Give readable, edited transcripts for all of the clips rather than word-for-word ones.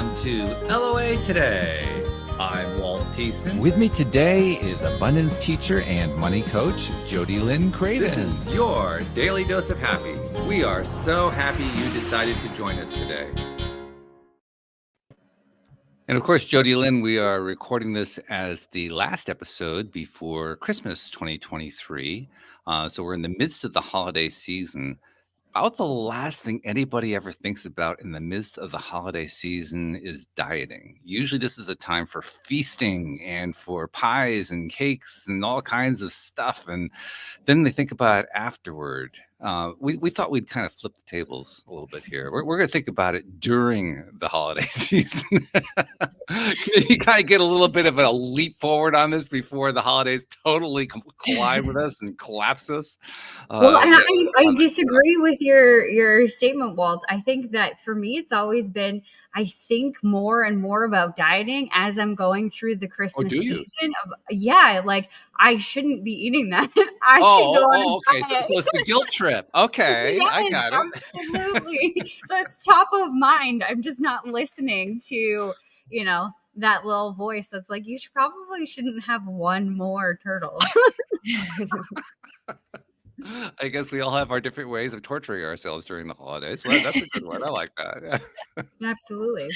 Welcome to LOA Today. I'm Walt Thiessen. With me today is abundance teacher and money coach, Jody Lynn Creighton. This is your daily dose of happy. We are so happy you decided to join us today. And of course, Jody Lynn, we are recording this as the last episode before Christmas 2023. So we're in the midst of the holiday season. About the last thing anybody ever thinks about in the midst of the holiday season is dieting. Usually this is a time for feasting and for pies and cakes and all kinds of stuff. And then they think about it afterward. We thought we'd kind of flip the tables a little bit here. We're going to think about it during the holiday season. Can you kind of get a little bit of a leap forward on this before the holidays totally collide with us and collapse us? Well, and I disagree with your statement, Walt. I think that for me, it's always been, I think more and more about dieting as I'm going through the Christmas season. Like I shouldn't be eating that. I should go on a diet. So it's the guilt trip. Okay, yes, I got it. Absolutely. So it's top of mind. I'm just not listening to, that little voice that's like, you shouldn't have one more turtle. I guess we all have our different ways of torturing ourselves during the holidays. So that's a good one. I like that. Yeah. Absolutely.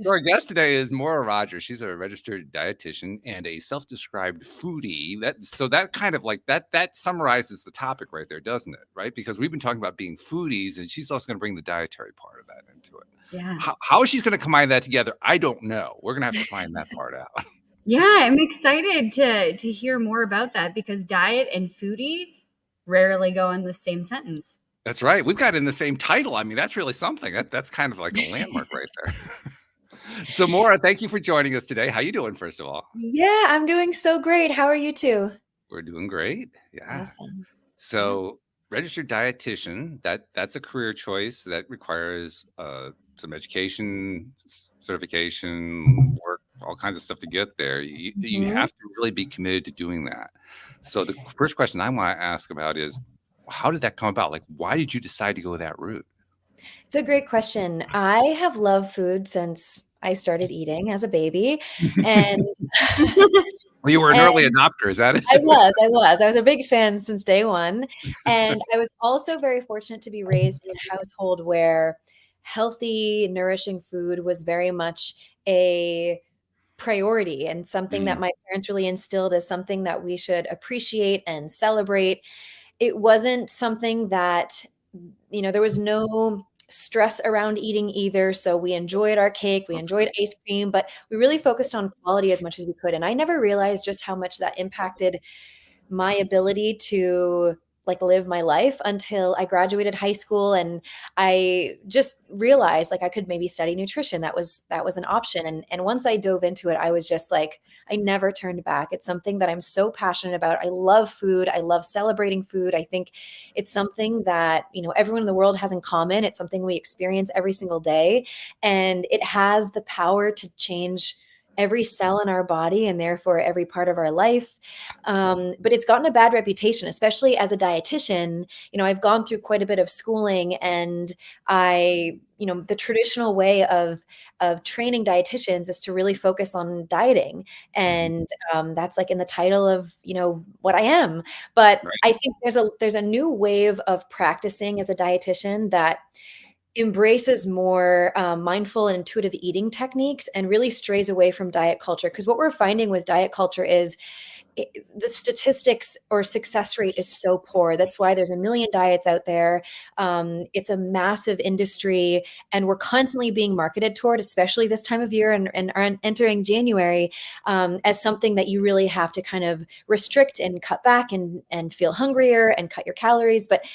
So our guest today is Maura Rodgers. She's a registered dietitian and a self-described foodie. That kind of like that summarizes the topic right there, doesn't it? Right? Because we've been talking about being foodies, and she's also going to bring the dietary part of that into it. Yeah. How she's going to combine that together, I don't know. We're going to have to find that part out. Yeah, I'm excited to hear more about that because diet and foodie rarely go in the same sentence. That's right. We've got in the same title. I mean, that's really something. That's kind of like a landmark right there. So, Maura, thank you for joining us today. How you doing, first of all? Yeah, I'm doing so great. How are you two? We're doing great. Yeah. Awesome. So, registered dietitian, that's a career choice that requires some education, certification, work, all kinds of stuff to get there. You have to really be committed to doing that. So the first question I want to ask about is, how did that come about? Like, why did you decide to go that route? It's a great question. I have loved food since I started eating as a baby. And well, you were an early adopter, is that it? I was a big fan since day one. And I was also very fortunate to be raised in a household where healthy, nourishing food was very much a priority and something that my parents really instilled as something that we should appreciate and celebrate. It wasn't something that, there was no stress around eating either. So we enjoyed our cake, we enjoyed ice cream, but we really focused on quality as much as we could. And I never realized just how much that impacted my ability to live my life until I graduated high school. And I just realized I could maybe study nutrition. That was an option. And once I dove into it, I was just I never turned back. It's something that I'm so passionate about. I love food. I love celebrating food. I think it's something that, everyone in the world has in common. It's something we experience every single day. And it has the power to change every cell in our body and therefore every part of our life. But it's gotten a bad reputation, especially as a dietitian. I've gone through quite a bit of schooling, and the traditional way of training dietitians is to really focus on dieting. And that's in the title of, what I am. But right. I think there's a new wave of practicing as a dietitian that embraces more mindful and intuitive eating techniques and really strays away from diet culture. Because what we're finding with diet culture is the statistics or success rate is so poor. That's why there's a million diets out there. It's a massive industry, and we're constantly being marketed toward, especially this time of year and are entering January, as something that you really have to kind of restrict and cut back and feel hungrier and cut your calories. But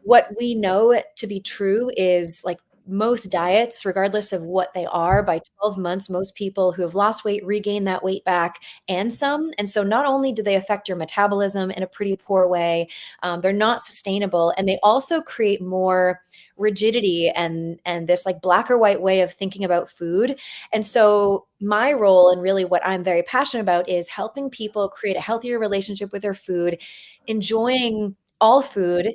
what we know to be true is most diets, regardless of what they are, by 12 months, most people who have lost weight regain that weight back and some. And so not only do they affect your metabolism in a pretty poor way, they're not sustainable. And they also create more rigidity and this black or white way of thinking about food. And so my role, and really what I'm very passionate about, is helping people create a healthier relationship with their food, enjoying all food,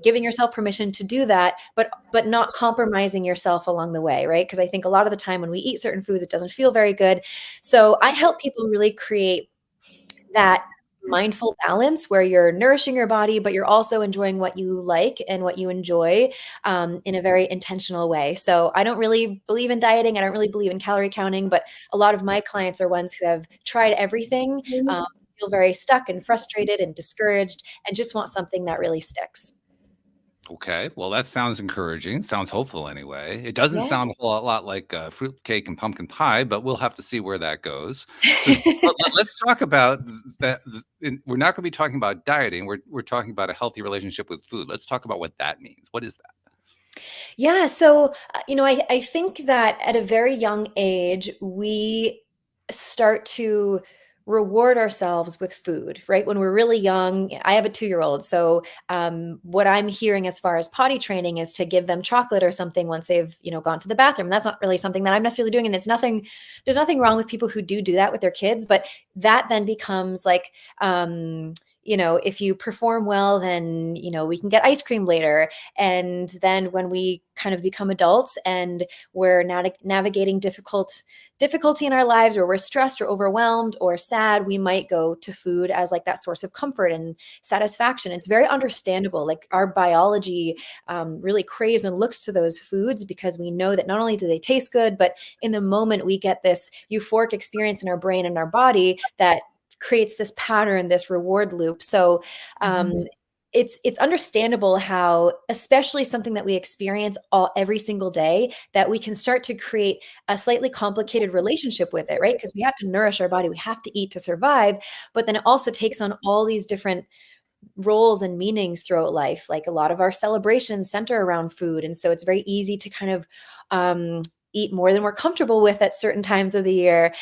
giving yourself permission to do that, but not compromising yourself along the way, right? Because I think a lot of the time when we eat certain foods, it doesn't feel very good. So I help people really create that mindful balance where you're nourishing your body, but you're also enjoying what you like and what you enjoy in a very intentional way. So I don't really believe in dieting. I don't really believe in calorie counting, but a lot of my clients are ones who have tried everything, feel very stuck and frustrated and discouraged, and just want something that really sticks. Okay, well, that sounds encouraging. Sounds hopeful anyway. It doesn't Yeah. sound a whole lot like fruit cake and pumpkin pie, but we'll have to see where that goes. So let's talk about that. We're not going to be talking about dieting. We're talking about a healthy relationship with food. Let's talk about what that means. What is that? Yeah. So, I think that at a very young age, we start to reward ourselves with food, right? When we're really young, I have a 2-year-old. So, what I'm hearing as far as potty training is to give them chocolate or something once they've, gone to the bathroom. That's not really something that I'm necessarily doing. And there's nothing wrong with people who do that with their kids, but that then becomes like, if you perform well, then, we can get ice cream later. And then when we kind of become adults and we're navigating difficulty in our lives, or we're stressed or overwhelmed or sad, we might go to food as like that source of comfort and satisfaction. It's very understandable. Like our biology really craves and looks to those foods because we know that not only do they taste good, but in the moment we get this euphoric experience in our brain and our body that creates this pattern, this reward loop. So it's understandable how, especially something that we experience every single day, that we can start to create a slightly complicated relationship with it, right? Because we have to nourish our body, we have to eat to survive, but then it also takes on all these different roles and meanings throughout life. Like a lot of our celebrations center around food. And so it's very easy to kind of eat more than we're comfortable with at certain times of the year.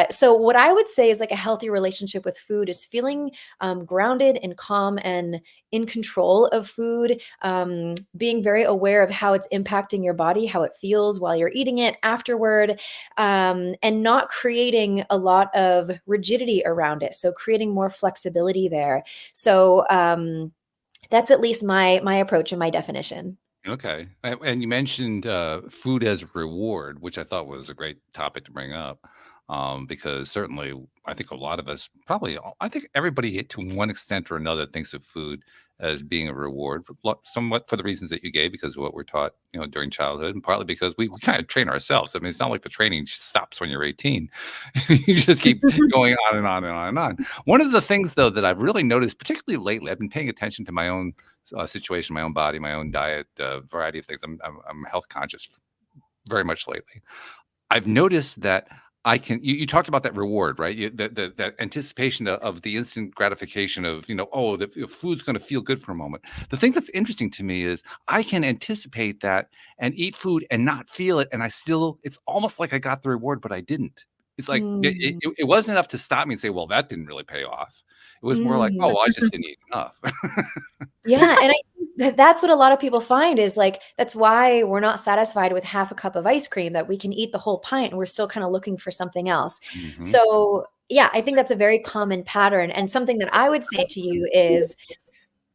So what I would say is like a healthy relationship with food is feeling grounded and calm and in control of food, being very aware of how it's impacting your body, how it feels while you're eating it afterward, and not creating a lot of rigidity around it. So creating more flexibility there. So that's at least my approach and my definition. Okay. And you mentioned food as a reward, which I thought was a great topic to bring up. Because certainly I think a lot of us, I think everybody to one extent or another thinks of food as being a reward, somewhat for the reasons that you gave, because of what we're taught, during childhood, and partly because we kind of train ourselves. I mean, it's not like the training stops when you're 18. You just keep going on and on and on and on. One of the things, though, that I've really noticed, particularly lately, I've been paying attention to my own situation, my own body, my own diet, variety of things. I'm health conscious very much lately. I've noticed that I can. You talked about that reward, right? That anticipation of the instant gratification of the food's going to feel good for a moment. The thing that's interesting to me is I can anticipate that and eat food and not feel it, and it's almost like I got the reward, but I didn't. It's like it wasn't enough to stop me and say, well, that didn't really pay off. It was more like, oh, well, I just didn't eat enough. Yeah, and I think that's what a lot of people find is like that's why we're not satisfied with half a cup of ice cream, that we can eat the whole pint and we're still kind of looking for something else. So, yeah, I think that's a very common pattern, and something that I would say to you is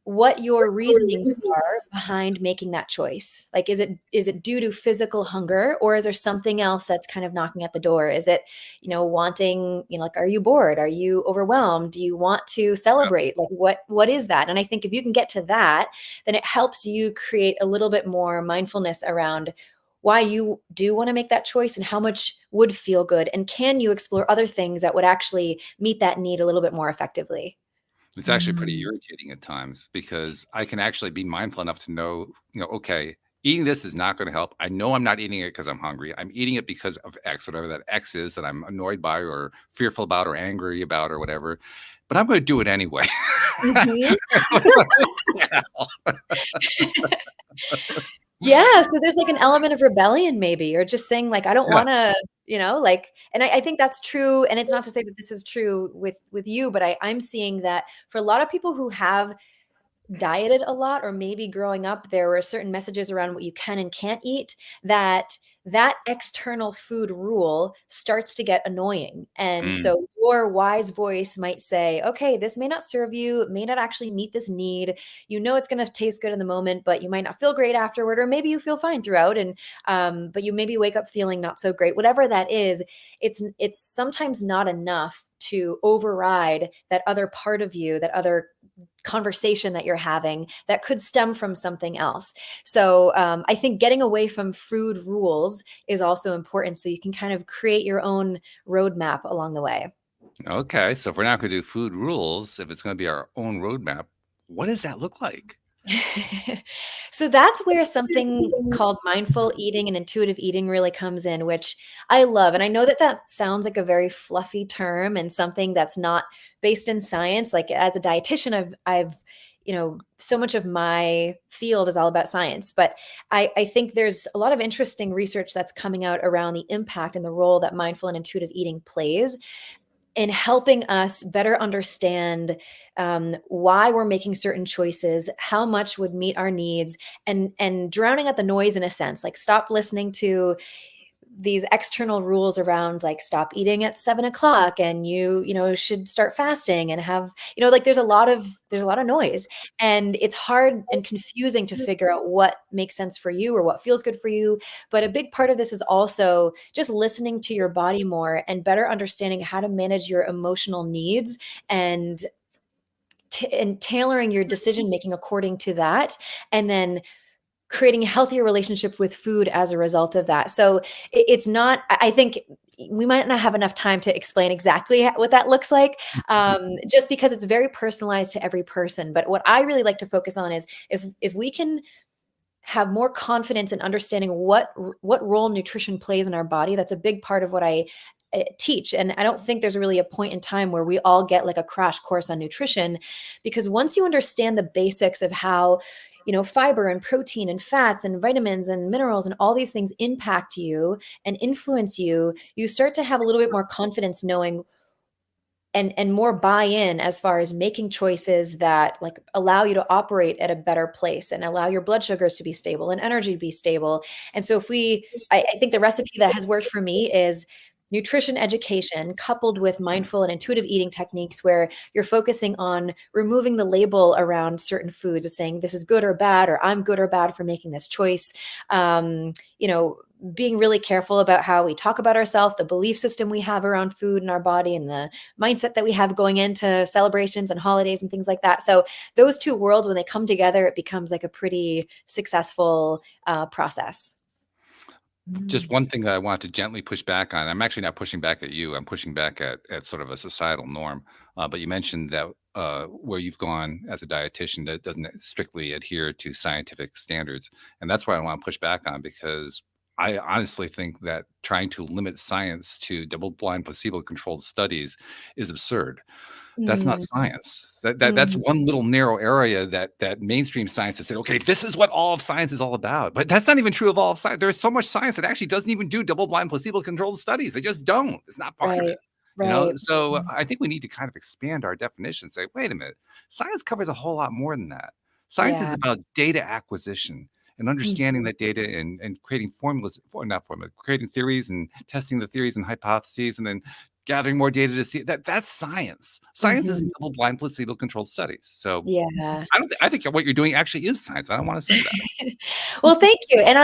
what your reasonings are behind making that choice. Like, is it due to physical hunger, or is there something else that's kind of knocking at the door? Is it, wanting, like, are you bored? Are you overwhelmed? Do you want to celebrate? Like, what is that? And I think if you can get to that, then it helps you create a little bit more mindfulness around why you do want to make that choice and how much would feel good. And can you explore other things that would actually meet that need a little bit more effectively? It's actually pretty irritating at times because I can actually be mindful enough to know, okay, eating this is not going to help. I know I'm not eating it because I'm hungry. I'm eating it because of X, whatever that X is that I'm annoyed by or fearful about or angry about or whatever. But I'm going to do it anyway. Yeah, so there's like an element of rebellion maybe, or just saying like, I don't want to, like, and I think that's true. And it's not to say that this is true with you, but I'm seeing that for a lot of people who have dieted a lot, or maybe growing up there were certain messages around what you can and can't eat, that external food rule starts to get annoying. And Mm. so your wise voice might say, okay, this may not serve you, it may not actually meet this need. You know it's going to taste good in the moment, but you might not feel great afterward, or maybe you feel fine throughout, and but you maybe wake up feeling not so great. Whatever that is, it's sometimes not enough to override that other part of you, that other conversation that you're having that could stem from something else. So I think getting away from food rules is also important, so you can kind of create your own roadmap along the way. Okay, so if we're not going to do food rules, if it's going to be our own roadmap, what does that look like? So that's where something called mindful eating and intuitive eating really comes in, which I love. And I know that that sounds like a very fluffy term and something that's not based in science. Like as a dietitian, I've so much of my field is all about science, but I think there's a lot of interesting research that's coming out around the impact and the role that mindful and intuitive eating plays in helping us better understand why we're making certain choices, how much would meet our needs, and drowning out the noise in a sense. Like stop listening to these external rules around like stop eating at 7 o'clock, and you should start fasting and have, like there's a lot of noise, and it's hard and confusing to figure out what makes sense for you or what feels good for you. But a big part of this is also just listening to your body more and better understanding how to manage your emotional needs, and and tailoring your decision making according to that, and then creating a healthier relationship with food as a result of that. So it's not, I think we might not have enough time to explain exactly what that looks like, just because it's very personalized to every person. But what I really like to focus on is if we can have more confidence in understanding what role nutrition plays in our body. That's a big part of what I teach. And I don't think there's really a point in time where we all get like a crash course on nutrition, because once you understand the basics of how, fiber and protein and fats and vitamins and minerals and all these things impact you and influence you, you start to have a little bit more confidence knowing and more buy-in as far as making choices that like allow you to operate at a better place and allow your blood sugars to be stable and energy to be stable. And so I think the recipe that has worked for me is nutrition education coupled with mindful and intuitive eating techniques, where you're focusing on removing the label around certain foods, as saying this is good or bad, or I'm good or bad for making this choice. Being really careful about how we talk about ourselves, the belief system we have around food in our body, and the mindset that we have going into celebrations and holidays and things like that. So those two worlds, when they come together, it becomes like a pretty successful process. Just one thing that I want to gently push back on. I'm actually not pushing back at you. I'm pushing back at sort of a societal norm. But you mentioned that where you've gone as a dietitian that doesn't strictly adhere to scientific standards, and that's where I want to push back on, because I honestly think that trying to limit science to double-blind, placebo-controlled studies is absurd. That's not Mm, science. That's mm, one little narrow area that mainstream science has said, okay, this is what all of science is all about. But that's not even true of all of science. There's so much science that actually doesn't even do double-blind, placebo-controlled studies. They just don't. It's not part of right, it. right. So I think we need to kind of expand our definition. Say, wait a minute, science covers a whole lot more than that. Science is Yeah. about data acquisition and understanding Mhm. that data, and creating formulas, for not formula, creating theories and testing the theories and hypotheses, and then gathering more data to see that that's science. Science isn't Mhm. double-blind, placebo-controlled studies. So Yeah. I think what you're doing actually is science. I don't wanna say that. Well, thank you. And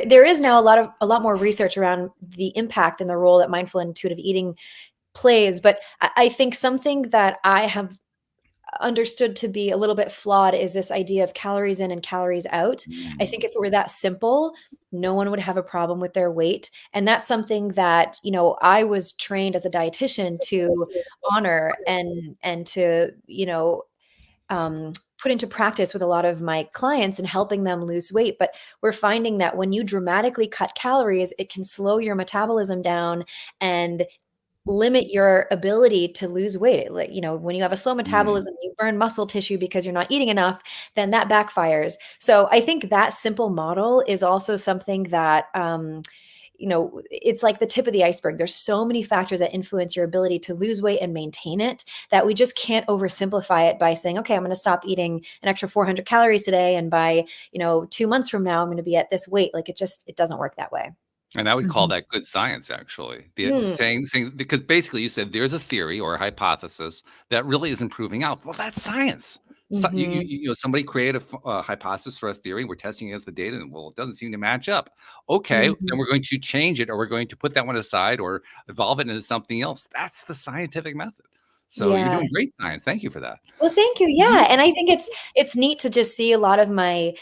there is now a lot more research around the impact and the role that mindful and intuitive eating plays. But I think something that I have understood to be a little bit flawed is this idea of calories in and calories out. I think Mm. if it were that simple, no one would have a problem with their weight. And that's something that, I was trained as a dietitian to honor and to, put into practice with a lot of my clients and helping them lose weight. But we're finding that when you dramatically cut calories, it can slow your metabolism down and limit your ability to lose weight. Like, when you have a slow Mm. metabolism, you burn muscle tissue because you're not eating enough, then that backfires. So I think that simple model is also something that it's like the tip of the iceberg. There's so many factors that influence your ability to lose weight and maintain it that we just can't oversimplify it by saying, okay, I'm going to stop eating an extra 400 calories today, and by 2 months from now I'm going to be at this weight. Like it doesn't work that way. And I would call that good science, actually. Saying because basically you said there's a theory or a hypothesis that really isn't proving out. Well, that's science. So, somebody created a hypothesis for a theory. We're testing against the data, and well, it doesn't seem to match up. Okay, then we're going to change it, or we're going to put that one aside, or evolve it into something else. That's the scientific method. So you're doing great science. Thank you for that. Well, thank you. Yeah. And I think it's neat to just see a lot of my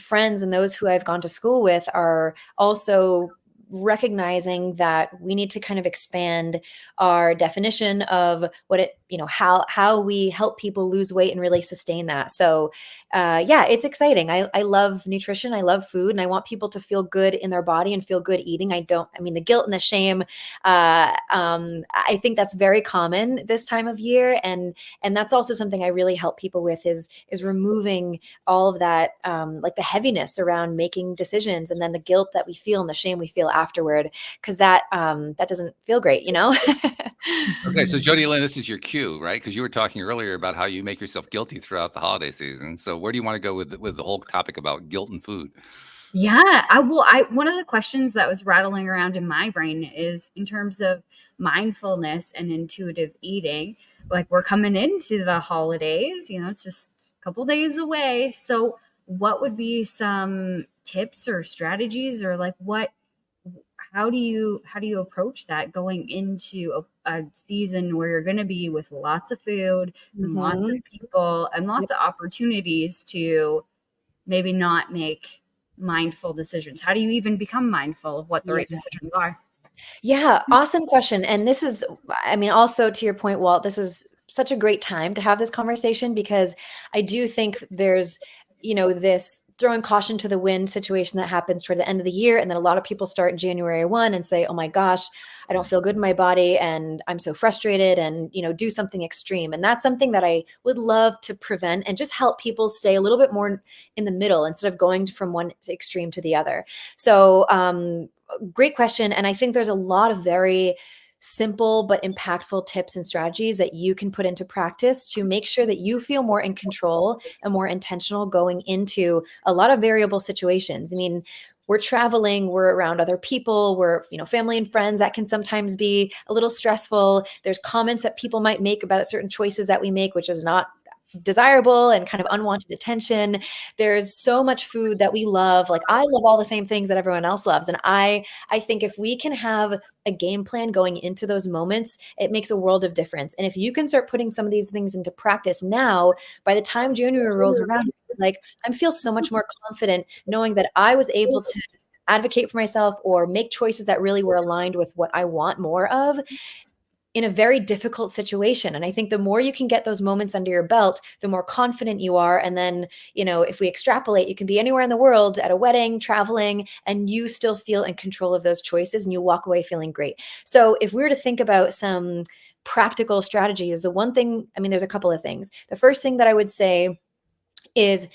friends and those who I've gone to school with are also recognizing that we need to kind of expand our definition of what it, how we help people lose weight and really sustain that. So it's exciting. I love nutrition. I love food, and I want people to feel good in their body and feel good eating. The guilt and the shame, I think that's very common this time of year. And that's also something I really help people with is removing all of that, like the heaviness around making decisions, and then the guilt that we feel and the shame we feel afterward, because that doesn't feel great, Okay, so Jody Lynn, this is your cue, right? Because you were talking earlier about how you make yourself guilty throughout the holiday season. So where do you want to go with the whole topic about guilt and food? Yeah, one of the questions that was rattling around in my brain is in terms of mindfulness and intuitive eating. Like, we're coming into the holidays, it's just a couple days away. So what would be some tips or strategies, or like how do you approach that going into a season where you're going to be with lots of food and lots of people and lots of opportunities to maybe not make mindful decisions? How do you even become mindful of what the right decisions are? Yeah, awesome question. And this is, also to your point, Walt, this is such a great time to have this conversation, because I do think there's, this throwing caution to the wind situation that happens toward the end of the year. And then a lot of people start January 1 and say, oh my gosh, I don't feel good in my body and I'm so frustrated, and, do something extreme. And that's something that I would love to prevent and just help people stay a little bit more in the middle instead of going from one extreme to the other. So, great question. And I think there's a lot of very simple but impactful tips and strategies that you can put into practice to make sure that you feel more in control and more intentional going into a lot of variable situations. We're traveling, we're around other people, we're, family and friends. That can sometimes be a little stressful. There's comments that people might make about certain choices that we make, which is not desirable and kind of unwanted attention. There's so much food that we love. Like, I love all the same things that everyone else loves. And I think if we can have a game plan going into those moments, it makes a world of difference. And if you can start putting some of these things into practice now, by the time January rolls around, like, I feel so much more confident knowing that I was able to advocate for myself or make choices that really were aligned with what I want more of in a very difficult situation. And I think the more you can get those moments under your belt, the more confident you are. And then, if we extrapolate, you can be anywhere in the world, at a wedding, traveling, and you still feel in control of those choices and you walk away feeling great. So if we were to think about some practical strategies, the one thing, there's a couple of things. The first thing that I would say is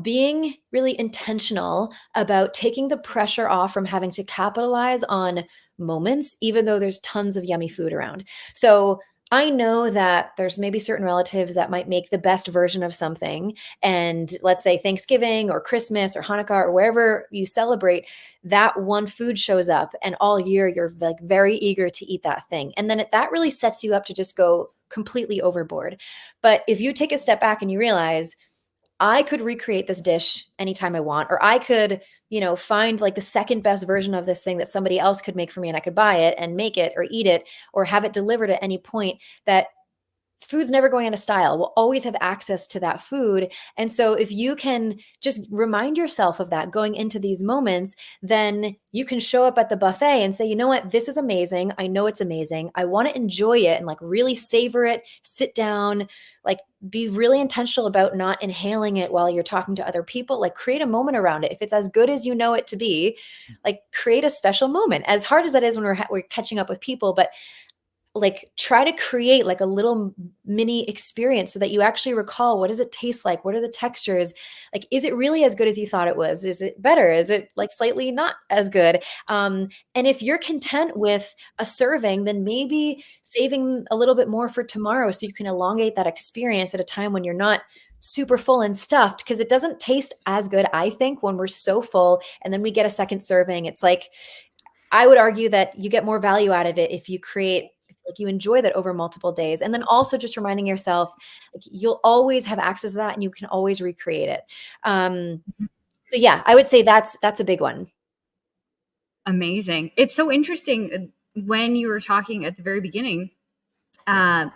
being really intentional about taking the pressure off from having to capitalize on moments, even though there's tons of yummy food around. So I know that there's maybe certain relatives that might make the best version of something. And let's say Thanksgiving or Christmas or Hanukkah or wherever you celebrate, that one food shows up, and all year you're like very eager to eat that thing. And then that really sets you up to just go completely overboard. But if you take a step back and you realize, I could recreate this dish anytime I want, or I could, find like the second best version of this thing that somebody else could make for me, and I could buy it and make it or eat it or have it delivered at any point. That food's never going out of style. We'll always have access to that food. And so if you can just remind yourself of that going into these moments, then you can show up at the buffet and say, you know what, this is amazing. I know it's amazing. I want to enjoy it and like really savor it, sit down, like be really intentional about not inhaling it while you're talking to other people. Like, create a moment around it. If it's as good as you know it to be, like, create a special moment. As hard as that is when we're catching up with people, but like try to create like a little mini experience so that you actually recall, what does it taste like? What are the textures? Like, is it really as good as you thought it was? Is it better? Is it like slightly not as good? And if you're content with a serving, then maybe saving a little bit more for tomorrow so you can elongate that experience at a time when you're not super full and stuffed, because it doesn't taste as good, I think, when we're so full and then we get a second serving. It's like, I would argue that you get more value out of it if you create, like you enjoy that over multiple days. And then also just reminding yourself, like you'll always have access to that and you can always recreate it. So yeah, I would say that's a big one. Amazing. It's so interesting when you were talking at the very beginning of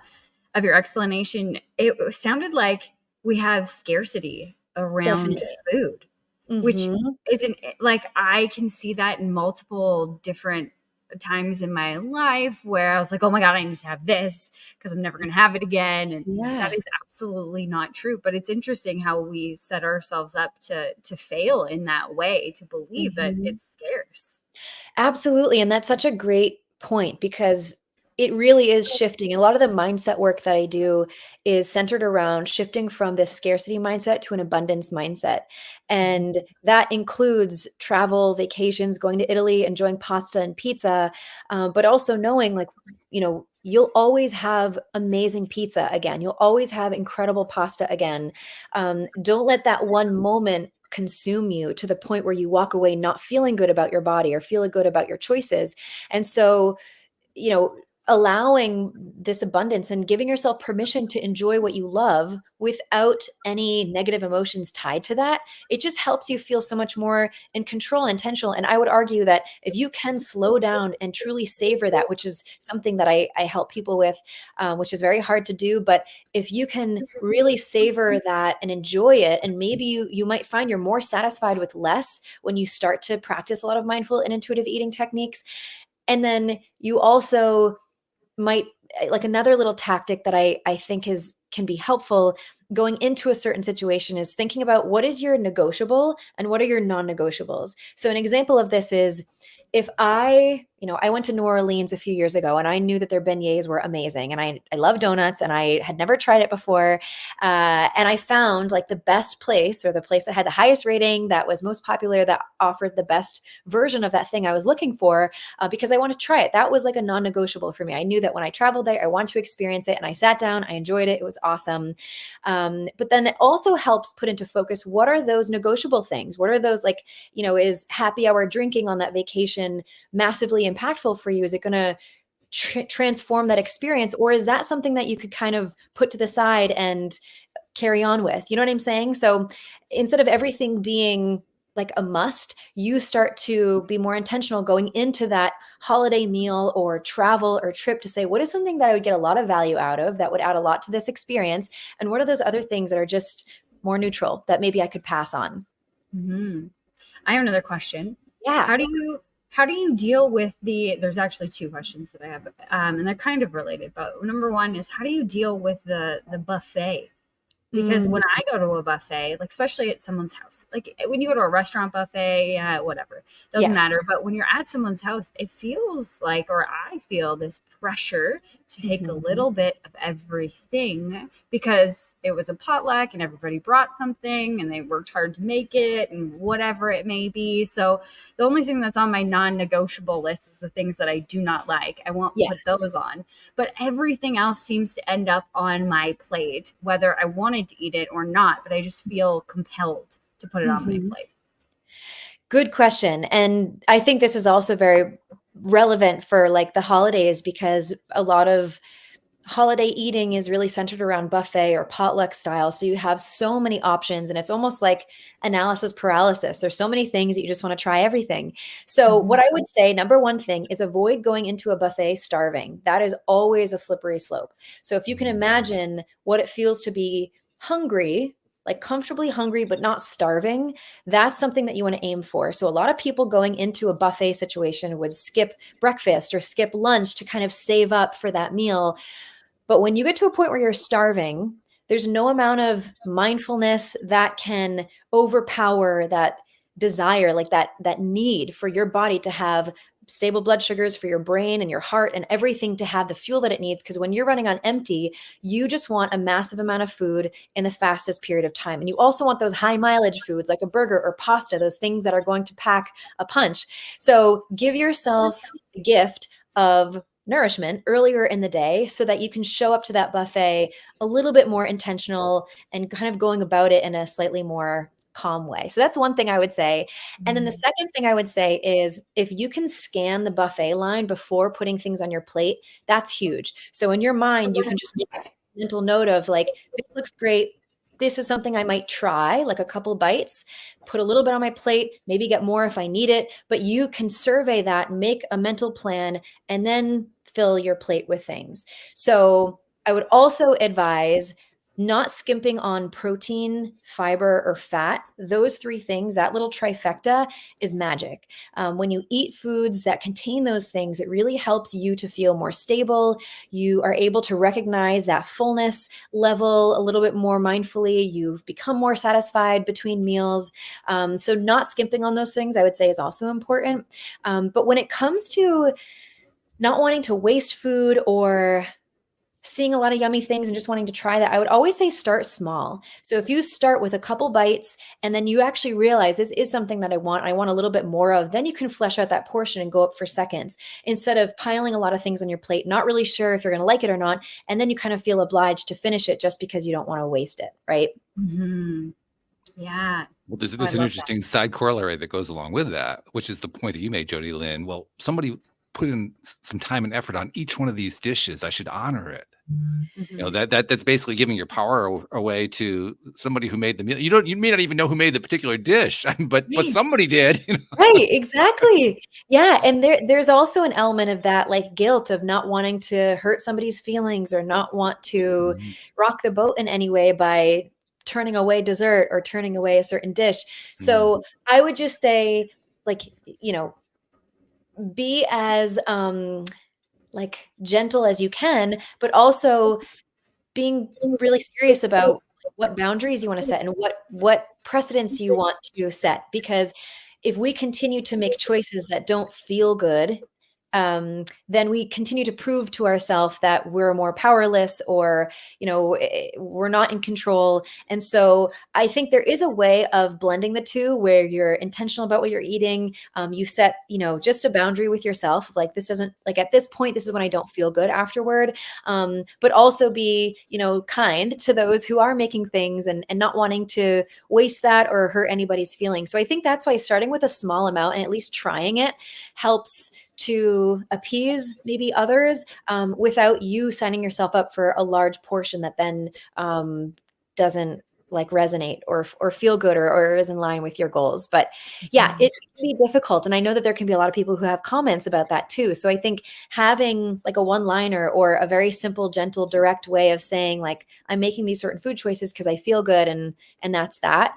your explanation, it sounded like we have scarcity around Definitely. food, which isn't like, I can see that in multiple different times in my life where I was like, oh my God, I need to have this because I'm never going to have it again. And that is absolutely not true. But it's interesting how we set ourselves up to fail in that way, to believe that it's scarce. Absolutely. And that's such a great point, because it really is shifting. A lot of the mindset work that I do is centered around shifting from this scarcity mindset to an abundance mindset. And that includes travel, vacations, going to Italy, enjoying pasta and pizza, but also knowing, like, you know, you'll always have amazing pizza again. You'll always have incredible pasta again. Don't let that one moment consume you to the point where you walk away not feeling good about your body or feeling good about your choices. And so, you know, allowing this abundance and giving yourself permission to enjoy what you love without any negative emotions tied to that, it just helps you feel so much more in control and intentional. And I would argue that if you can slow down and truly savor that, which is something that I help people with, which is very hard to do, but if you can really savor that and enjoy it, and maybe you might find you're more satisfied with less when you start to practice a lot of mindful and intuitive eating techniques. And then you also might, like, another little tactic that I think can be helpful going into a certain situation is thinking about what is your negotiable and what are your non-negotiables. So an example of this is, if I went to New Orleans a few years ago and I knew that their beignets were amazing, and I love donuts and I had never tried it before. And I found like the best place, or the place that had the highest rating, that was most popular, that offered the best version of that thing I was looking for, because I want to try it. That was like a non-negotiable for me. I knew that when I traveled there, I want to experience it, and I sat down, I enjoyed it. It was awesome. But then it also helps put into focus, what are those negotiable things? What are those, like, is happy hour drinking on that vacation massively impactful for you? Is it going to transform that experience? Or is that something that you could kind of put to the side and carry on with? You know what I'm saying? So instead of everything being like a must, you start to be more intentional going into that holiday meal or travel or trip to say, what is something that I would get a lot of value out of, that would add a lot to this experience? And what are those other things that are just more neutral that maybe I could pass on? I have another question. Yeah. How do you deal with there's actually two questions that I have, and they're kind of related, but number one is, how do you deal with the buffet? Because when I go to a buffet, like especially at someone's house, like when you go to a restaurant buffet, whatever, doesn't matter. But when you're at someone's house, it feels like, or I feel this pressure to take a little bit of everything, because it was a potluck and everybody brought something and they worked hard to make it and whatever it may be. So the only thing that's on my non-negotiable list is the things that I do not like. I won't put those on, but everything else seems to end up on my plate, whether I wanted to eat it or not, but I just feel compelled to put it on my plate. Good question. And I think this is also very relevant for like the holidays, because a lot of holiday eating is really centered around buffet or potluck style. So you have so many options, and it's almost like analysis paralysis. There's so many things that you just want to try everything. So what I would say, number one thing is, avoid going into a buffet starving. That is always a slippery slope. So if you can imagine what it feels to be hungry, like comfortably hungry, but not starving, that's something that you want to aim for. So a lot of people going into a buffet situation would skip breakfast or skip lunch to kind of save up for that meal. But when you get to a point where you're starving, there's no amount of mindfulness that can overpower that desire, like that need for your body to have stable blood sugars for your brain and your heart and everything to have the fuel that it needs. Because when you're running on empty, you just want a massive amount of food in the fastest period of time. And you also want those high mileage foods like a burger or pasta, those things that are going to pack a punch. So give yourself the gift of nourishment earlier in the day so that you can show up to that buffet a little bit more intentional and kind of going about it in a slightly more calm way. So that's one thing I would say. And then the second thing I would say is if you can scan the buffet line before putting things on your plate, that's huge. So in your mind, you can just make a mental note of like, this looks great. This is something I might try, like a couple bites, put a little bit on my plate, maybe get more if I need it. But you can survey that, make a mental plan, and then fill your plate with things. So I would also advise not skimping on protein, fiber, or fat. Those three things, that little trifecta is magic. When you eat foods that contain those things, it really helps you to feel more stable. You are able to recognize that fullness level a little bit more mindfully. You've become more satisfied between meals. So not skimping on those things, I would say, is also important. But when it comes to not wanting to waste food or seeing a lot of yummy things and just wanting to try that, I would always say start small. So if you start with a couple bites and then you actually realize this is something that I want a little bit more of, then you can flesh out that portion and go up for seconds instead of piling a lot of things on your plate, not really sure if you're going to like it or not. And then you kind of feel obliged to finish it just because you don't want to waste it. Right. Mm-hmm. Yeah. Well, there's an interesting side corollary that goes along with that, which is the point that you made, Jody Lynn. Well, somebody put in some time and effort on each one of these dishes. I should honor it. Mm-hmm. You know, that's basically giving your power away to somebody who made the meal. You may not even know who made the particular dish, but somebody did. You know? Right, exactly. Yeah, and there's also an element of that, like guilt of not wanting to hurt somebody's feelings or not want to rock the boat in any way by turning away dessert or turning away a certain dish. So I would just say, like, you know, be as like gentle as you can, but also being really serious about what boundaries you want to set and what precedents you want to set. Because if we continue to make choices that don't feel good, then we continue to prove to ourselves that we're more powerless or, you know, we're not in control. And so I think there is a way of blending the two where you're intentional about what you're eating. You set, you know, just a boundary with yourself. Like this doesn't, like at this point, this is when I don't feel good afterward. But also be, you know, kind to those who are making things and not wanting to waste that or hurt anybody's feelings. So I think that's why starting with a small amount and at least trying it helps to appease maybe others without you signing yourself up for a large portion that then doesn't like resonate or feel good or is in line with your goals. But yeah, it can be difficult. And I know that there can be a lot of people who have comments about that too. So I think having like a one-liner or a very simple, gentle, direct way of saying like, I'm making these certain food choices because I feel good and that's that.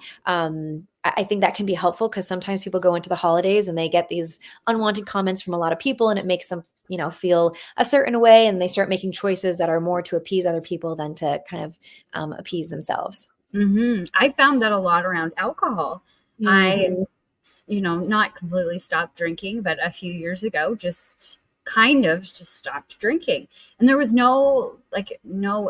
I think that can be helpful because sometimes people go into the holidays and they get these unwanted comments from a lot of people and it makes them, you know, feel a certain way and they start making choices that are more to appease other people than to kind of appease themselves. Mm-hmm. I found that a lot around alcohol. I, you know, not completely stopped drinking, but a few years ago, just stopped drinking. And there was no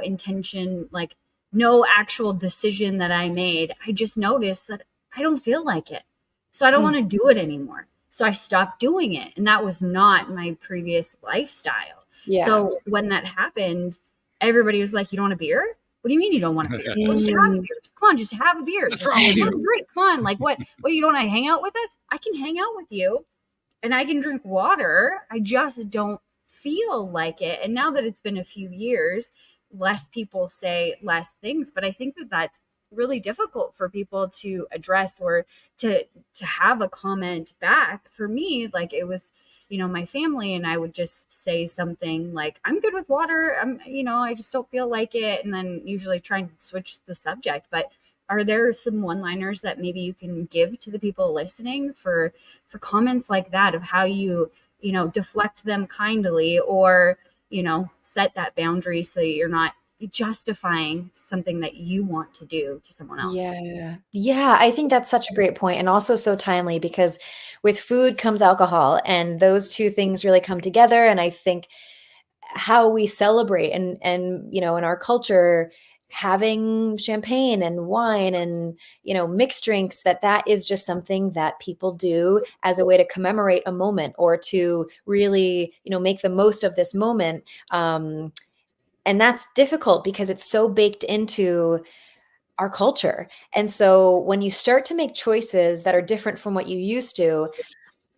intention, like no actual decision that I made. I just noticed that I don't feel like it. So I don't want to do it anymore. So I stopped doing it. And that was not my previous lifestyle. Yeah. So when that happened, everybody was like, you don't want a beer? What do you mean you don't want a beer? Well, just have a beer. Come on, just have a beer. Just have a drink. Come on. Like what you don't want to hang out with us? I can hang out with you and I can drink water. I just don't feel like it. And now that it's been a few years, less people say less things. But I think that that's really difficult for people to address or to have a comment back. For me, like it was, you know, my family and I would just say something like, I'm good with water. I just don't feel like it. And then usually try and switch the subject. But are there some one-liners that maybe you can give to the people listening for comments like that of how you deflect them kindly or, set that boundary so you're not justifying something that you want to do to someone else. Yeah. Yeah, I think that's such a great point, and also so timely, because with food comes alcohol, and those two things really come together. And I think how we celebrate, and in our culture, having champagne and wine and mixed drinks, that is just something that people do as a way to commemorate a moment, or to really make the most of this moment. And that's difficult because it's so baked into our culture. And so when you start to make choices that are different from what you used to,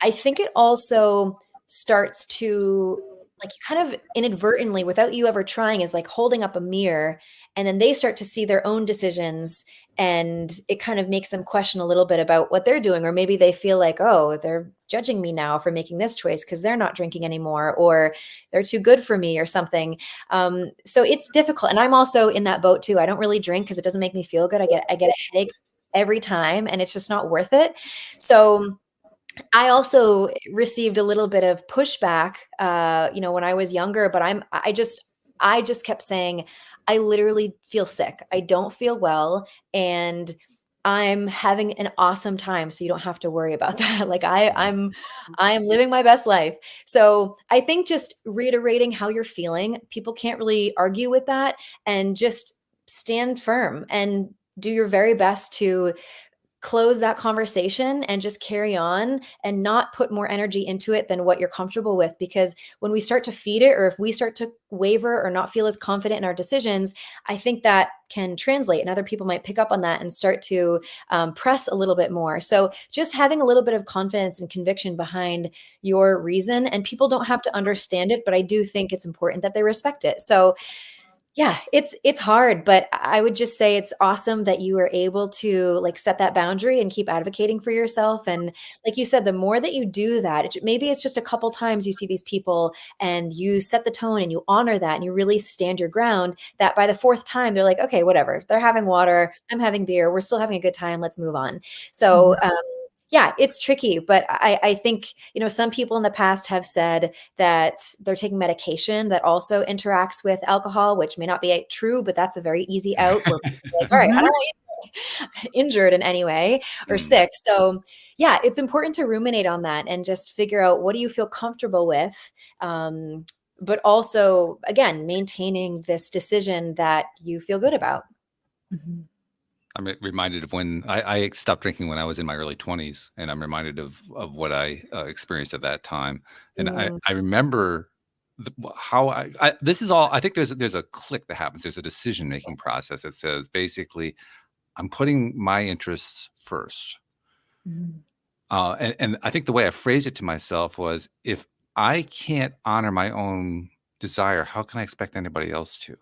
I think it also starts to, like, you kind of inadvertently, without you ever trying, is like holding up a mirror, and then they start to see their own decisions, and it kind of makes them question a little bit about what they're doing. Or maybe they feel like, oh, they're judging me now for making this choice because they're not drinking anymore, or they're too good for me or something. So it's difficult. And I'm also in that boat too. I don't really drink because it doesn't make me feel good. I get a headache every time, and it's just not worth it. So I also received a little bit of pushback, when I was younger, but I just kept saying, I literally feel sick. I don't feel well, and I'm having an awesome time. So you don't have to worry about that. Like I am living my best life. So I think just reiterating how you're feeling, people can't really argue with that, and just stand firm and do your very best to close that conversation and just carry on, and not put more energy into it than what you're comfortable with. Because when we start to feed it, or if we start to waver or not feel as confident in our decisions, I think that can translate, and other people might pick up on that and start to press a little bit more. So just having a little bit of confidence and conviction behind your reason, and people don't have to understand it, but I do think it's important that they respect it. So yeah, it's hard, but I would just say it's awesome that you were able to, like, set that boundary and keep advocating for yourself. And like you said, the more that you do that, maybe it's just a couple times you see these people and you set the tone and you honor that and you really stand your ground, that by the fourth time they're like, okay, whatever. They're having water, I'm having beer, we're still having a good time, let's move on. So yeah, it's tricky, but I think, some people in the past have said that they're taking medication that also interacts with alcohol, which may not be true, but that's a very easy out where people are like, all right, I don't want you injured in any way or sick. So yeah, it's important to ruminate on that and just figure out, what do you feel comfortable with? But also, again, maintaining this decision that you feel good about. I'm reminded of when I stopped drinking when I was in my early 20s, and I'm reminded of what I experienced at that time. And I remember how this is all. I think there's a click that happens. There's a decision making process that says, basically, I'm putting my interests first. And I think the way I phrased it to myself was, if I can't honor my own desire, how can I expect anybody else to?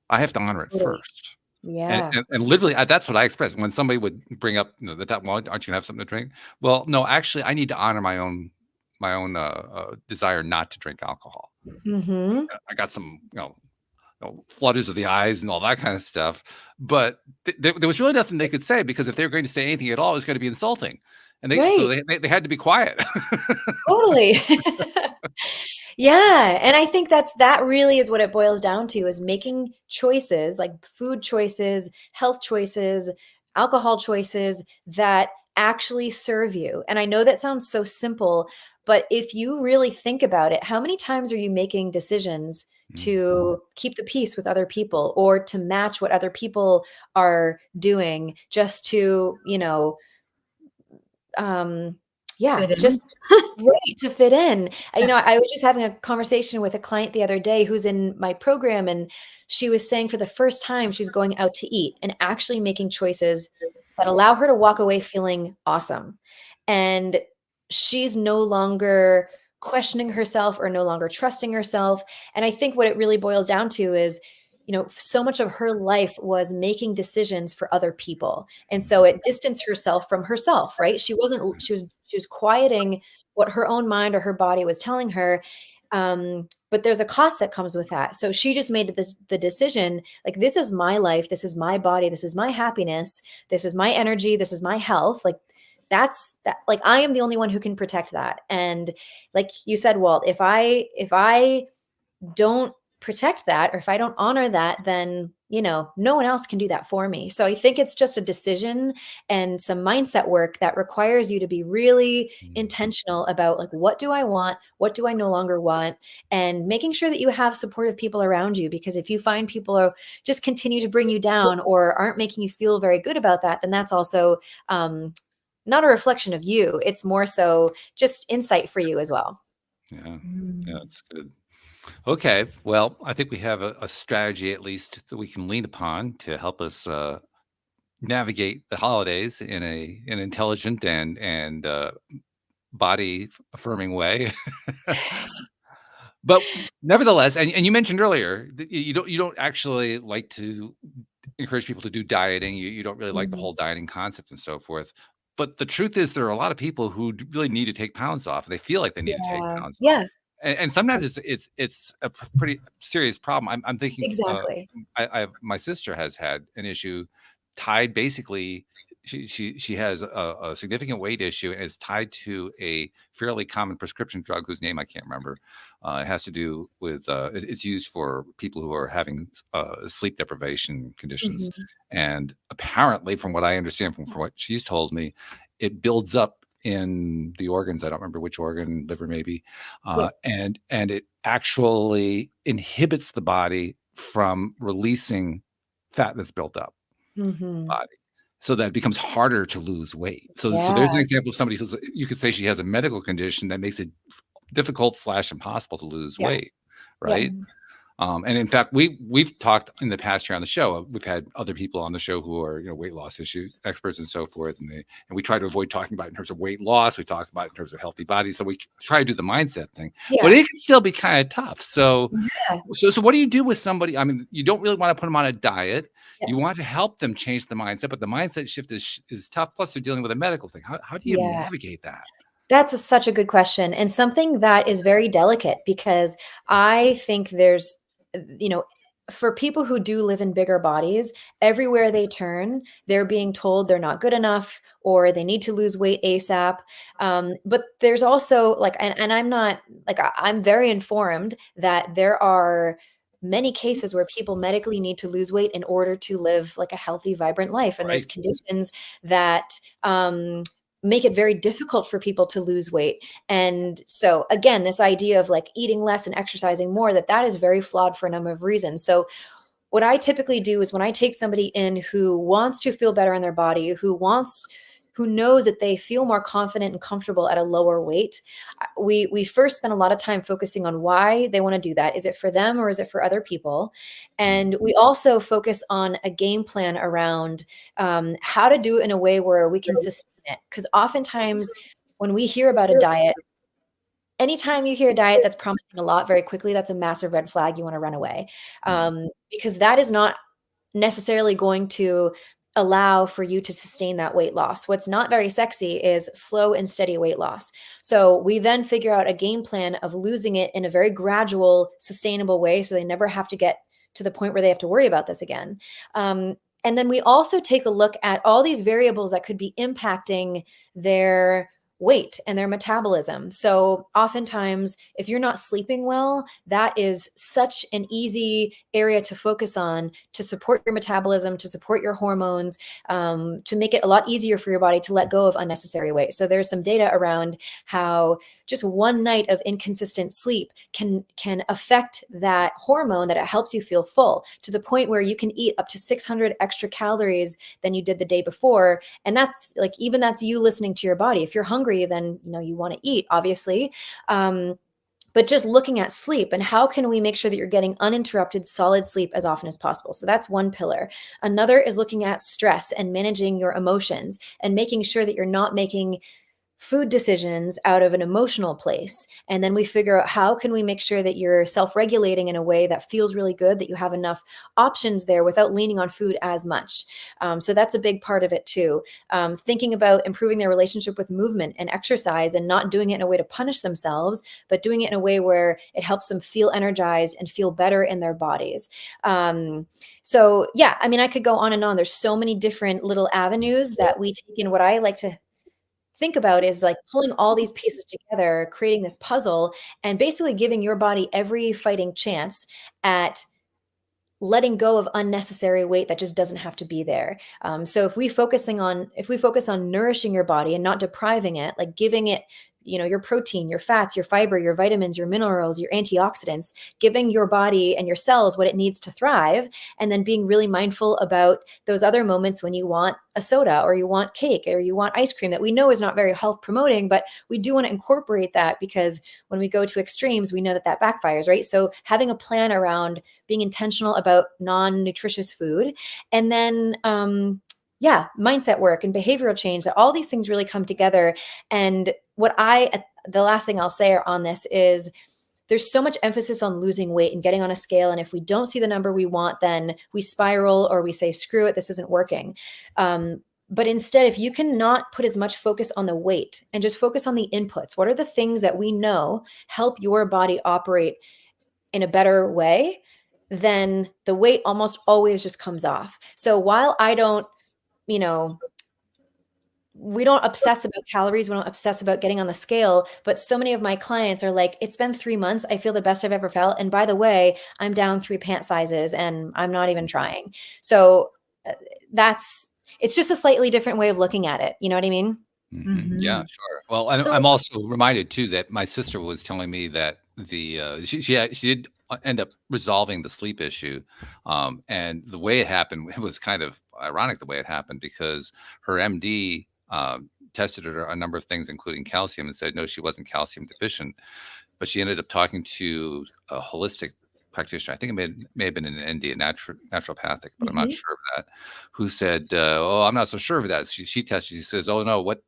I have to honor it Totally. first. Yeah. And literally, that's what I expressed when somebody would bring up, that, well, aren't you gonna have something to drink? Well, no, actually, I need to honor my own desire not to drink alcohol. I got some, flutters of the eyes and all that kind of stuff, but there was really nothing they could say, because if they were going to say anything at all, it was going to be insulting, and so Right. they had to be quiet. Totally. Yeah, and I think that really is what it boils down to, is making choices, like food choices, health choices, alcohol choices, that actually serve you. And I know that sounds so simple, but if you really think about it, how many times are you making decisions to keep the peace with other people, or to match what other people are doing, just to, yeah, Fit in. just right, to fit in. I was just having a conversation with a client the other day who's in my program, and she was saying for the first time she's going out to eat and actually making choices that allow her to walk away feeling awesome. And she's no longer questioning herself or no longer trusting herself. And I think what it really boils down to is, so much of her life was making decisions for other people. And so it distanced herself from herself, right? She was quieting what her own mind or her body was telling her. But there's a cost that comes with that. So she just made the decision, like, this is my life, this is my body, this is my happiness, this is my energy, this is my health. Like, that's that. Like, I am the only one who can protect that. And like you said, Walt, if I don't protect that, or if I don't honor that, then, no one else can do that for me. So I think it's just a decision and some mindset work that requires you to be really intentional about, like, what do I want? What do I no longer want? And making sure that you have supportive people around you, because if you find people are just continue to bring you down or aren't making you feel very good about that, then that's also not a reflection of you. It's more so just insight for you as well. Yeah, that's good. Okay, well, I think we have a strategy at least that we can lean upon to help us navigate the holidays in an intelligent and body affirming way. But nevertheless, and you mentioned earlier that you don't actually like to encourage people to do dieting. You don't really like the whole dieting concept and so forth. But the truth is, there are a lot of people who really need to take pounds off. They feel like they need to take Yeah. pounds Yeah. off, and sometimes it's a pretty serious problem. I'm thinking. Exactly. My sister has had an issue tied basically. She has a significant weight issue, and it's tied to a fairly common prescription drug whose name I can't remember. It has to do with it's used for people who are having sleep deprivation conditions, and apparently, from what I understand from what she's told me, it builds up in the organs. I don't remember which organ, liver maybe, and it actually inhibits the body from releasing fat that's built up body. So that it becomes harder to lose weight. So there's an example of somebody who's, you could say she has a medical condition that makes it difficult / impossible to lose weight, right? And in fact, we've talked in the past here on the show. We've had other people on the show who are weight loss issue experts and so forth, and we try to avoid talking about it in terms of weight loss. We talk about it in terms of healthy bodies. So we try to do the mindset thing, but it can still be kind of tough. So what do you do with somebody? I mean, you don't really want to put them on a diet. You want to help them change the mindset, but the mindset shift is tough. Plus, they're dealing with a medical thing. How do you navigate that? That's such a good question, and something that is very delicate, because I think there's, for people who do live in bigger bodies, everywhere they turn, they're being told they're not good enough or they need to lose weight ASAP. But there's also and I'm not I'm very informed that there are many cases where people medically need to lose weight in order to live like a healthy, vibrant life. And there's conditions that make it very difficult for people to lose weight. And so again, this idea of eating less and exercising more, that is very flawed for a number of reasons. So what I typically do is when I take somebody in who wants to feel better in their body, who knows that they feel more confident and comfortable at a lower weight, we first spend a lot of time focusing on why they want to do that. Is it for them or is it for other people? And we also focus on a game plan around how to do it in a way where we can sustain it. Because oftentimes when we hear about a diet, anytime you hear a diet that's promising a lot very quickly, that's a massive red flag. You want to run away, because that is not necessarily going to allow for you to sustain that weight loss. What's not very sexy is slow and steady weight loss. So we then figure out a game plan of losing it in a very gradual, sustainable way, so they never have to get to the point where they have to worry about this again. And then we also take a look at all these variables that could be impacting their weight and their metabolism. So oftentimes, if you're not sleeping well, that is such an easy area to focus on to support your metabolism, to support your hormones, to make it a lot easier for your body to let go of unnecessary weight. So there's some data around how just one night of inconsistent sleep can affect that hormone, that it helps you feel full to the point where you can eat up to 600 extra calories than you did the day before. And that's even that's you listening to your body. If you're hungry, then you want to eat, obviously. But just looking at sleep and how can we make sure that you're getting uninterrupted, solid sleep as often as possible. So that's one pillar. Another is looking at stress and managing your emotions and making sure that you're not making food decisions out of an emotional place. And then we figure out how can we make sure that you're self-regulating in a way that feels really good, that you have enough options there without leaning on food as much. So that's a big part of it too. Thinking about improving their relationship with movement and exercise, and not doing it in a way to punish themselves, but doing it in a way where it helps them feel energized and feel better in their bodies. So yeah, I mean, I could go on and on. There's so many different little avenues that we take in. What I like to think about is like pulling all these pieces together, creating this puzzle, and basically giving your body every fighting chance at letting go of unnecessary weight that just doesn't have to be there. So if we focus on nourishing your body and not depriving it, like giving it, your protein, your fats, your fiber, your vitamins, your minerals, your antioxidants, giving your body and your cells what it needs to thrive, and then being really mindful about those other moments when you want a soda or you want cake or you want ice cream that we know is not very health promoting, but we do want to incorporate that because when we go to extremes, we know that backfires, right? So having a plan around being intentional about non-nutritious food, and then mindset work and behavioral change, that all these things really come together. And the last thing I'll say on this is there's so much emphasis on losing weight and getting on a scale. And if we don't see the number we want, then we spiral or we say, screw it, this isn't working. But instead, if you cannot put as much focus on the weight and just focus on the inputs, what are the things that we know help your body operate in a better way, then the weight almost always just comes off. So while I don't, we don't obsess about calories. We don't obsess about getting on the scale. But so many of my clients are like, it's been 3 months. I feel the best I've ever felt. And by the way, I'm down 3 pant sizes and I'm not even trying. So it's just a slightly different way of looking at it. You know what I mean? Yeah, sure. Well, I'm also reminded too that my sister was telling me that she did end up resolving the sleep issue, and the way it happened, it was kind of ironic the way it happened, because her MD tested her a number of things, including calcium, and said no, she wasn't calcium deficient, but she ended up talking to a holistic practitioner. I think it may have been an ND, naturopathic, but I'm not sure of that. Who said, "Oh, I'm not so sure of that." She tested. She says, "Oh no, what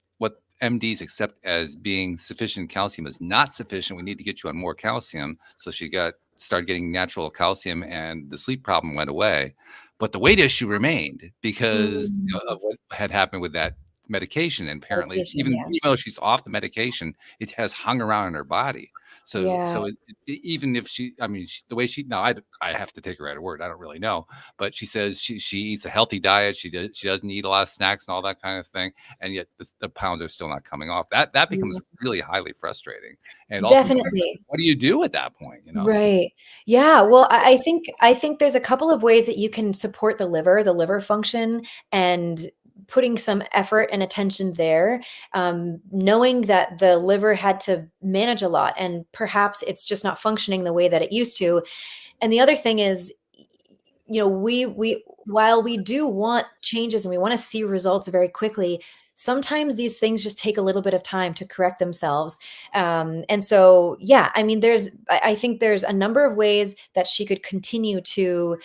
MDs accept as being sufficient calcium is not sufficient. We need to get you on more calcium." So she started getting natural calcium, and the sleep problem went away, but the weight issue remained because of what had happened with that medication. And apparently, even though she's off the medication, it has hung around in her body. So even if the way now I have to take her at her word. I don't really know, but she says she eats a healthy diet. She doesn't eat a lot of snacks and all that kind of thing, and yet the pounds are still not coming off. That becomes really highly frustrating. And Definitely. What do you do at that point? Right. Yeah. Well, I think there's a couple of ways that you can support the liver function, and putting some effort and attention there, knowing that the liver had to manage a lot and perhaps it's just not functioning the way that it used to. And the other thing is, while we do want changes and we want to see results very quickly, sometimes these things just take a little bit of time to correct themselves. And so, I think there's a number of ways that she could continue to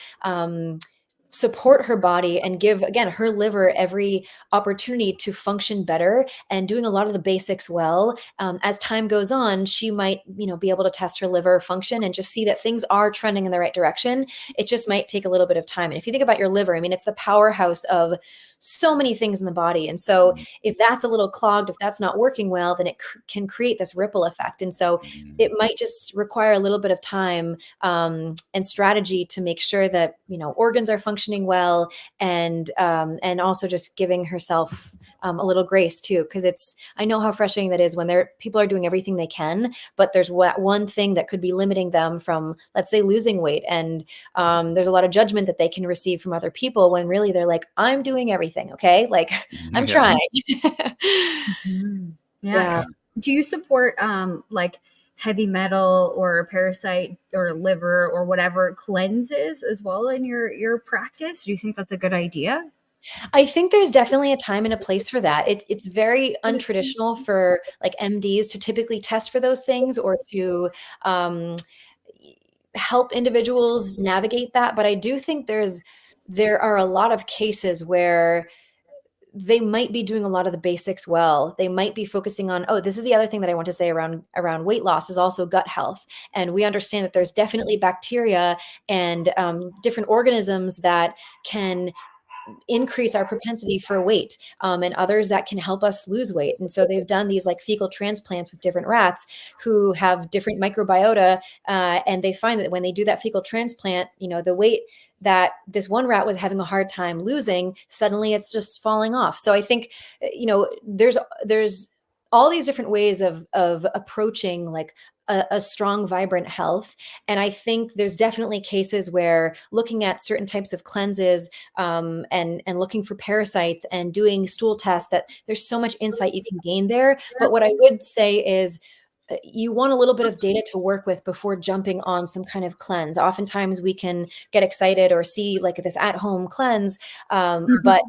support her body and give, again, her liver every opportunity to function better, and doing a lot of the basics well. As time goes on, she might, be able to test her liver function and just see that things are trending in the right direction. It just might take a little bit of time. And if you think about your liver, it's the powerhouse of so many things in the body. And so if that's a little clogged, if that's not working well, then it can create this ripple effect. And so it might just require a little bit of time and strategy to make sure that, organs are functioning well, and also just giving herself a little grace too. Cause I know how frustrating that is when people are doing everything they can, but there's one thing that could be limiting them from, let's say, losing weight. And there's a lot of judgment that they can receive from other people when really they're like, I'm doing everything. Okay. Like I'm trying. Yeah. Do you support like heavy metal or parasite or liver or whatever cleanses as well in your practice? Do you think that's a good idea? I think there's definitely a time and a place for that. It's very untraditional for like MDs to typically test for those things or to help individuals navigate that. But I do think there are a lot of cases where they might be doing a lot of the basics well. They might be focusing on, this is the other thing that I want to say around weight loss is also gut health. And we understand that there's definitely bacteria and different organisms that can increase our propensity for weight, and others that can help us lose weight. And so they've done these like fecal transplants with different rats who have different microbiota. And they find that when they do that fecal transplant, the weight that this one rat was having a hard time losing, suddenly it's just falling off. So I think, there's all these different ways of approaching like a strong, vibrant health. And I think there's definitely cases where looking at certain types of cleanses, and looking for parasites and doing stool tests, that there's so much insight you can gain there. But what I would say is, you want a little bit of data to work with before jumping on some kind of cleanse. Oftentimes we can get excited or see like this at-home cleanse, but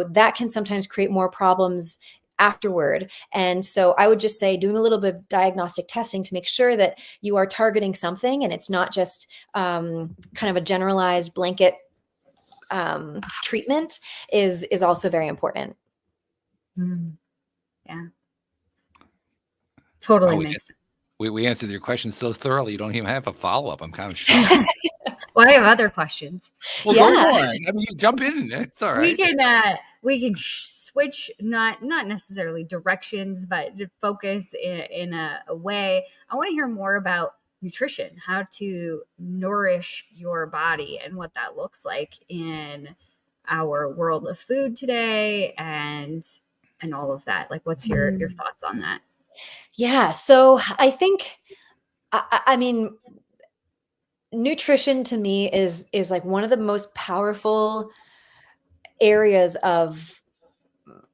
that can sometimes create more problems afterward. And so I would just say doing a little bit of diagnostic testing to make sure that you are targeting something and it's not just kind of a generalized blanket treatment is also very important. Yeah. Totally makes sense. We answered your question so thoroughly, you don't even have a follow-up. I'm kind of shocked. Well, I have other questions. Well, go for it. I mean, you jump in. It's all right. We can switch, not necessarily directions, but to focus in a way. I want to hear more about nutrition, how to nourish your body and what that looks like in our world of food today, and all of that. Like, what's your thoughts on that? Yeah. So I think, I mean, nutrition to me is like one of the most powerful areas of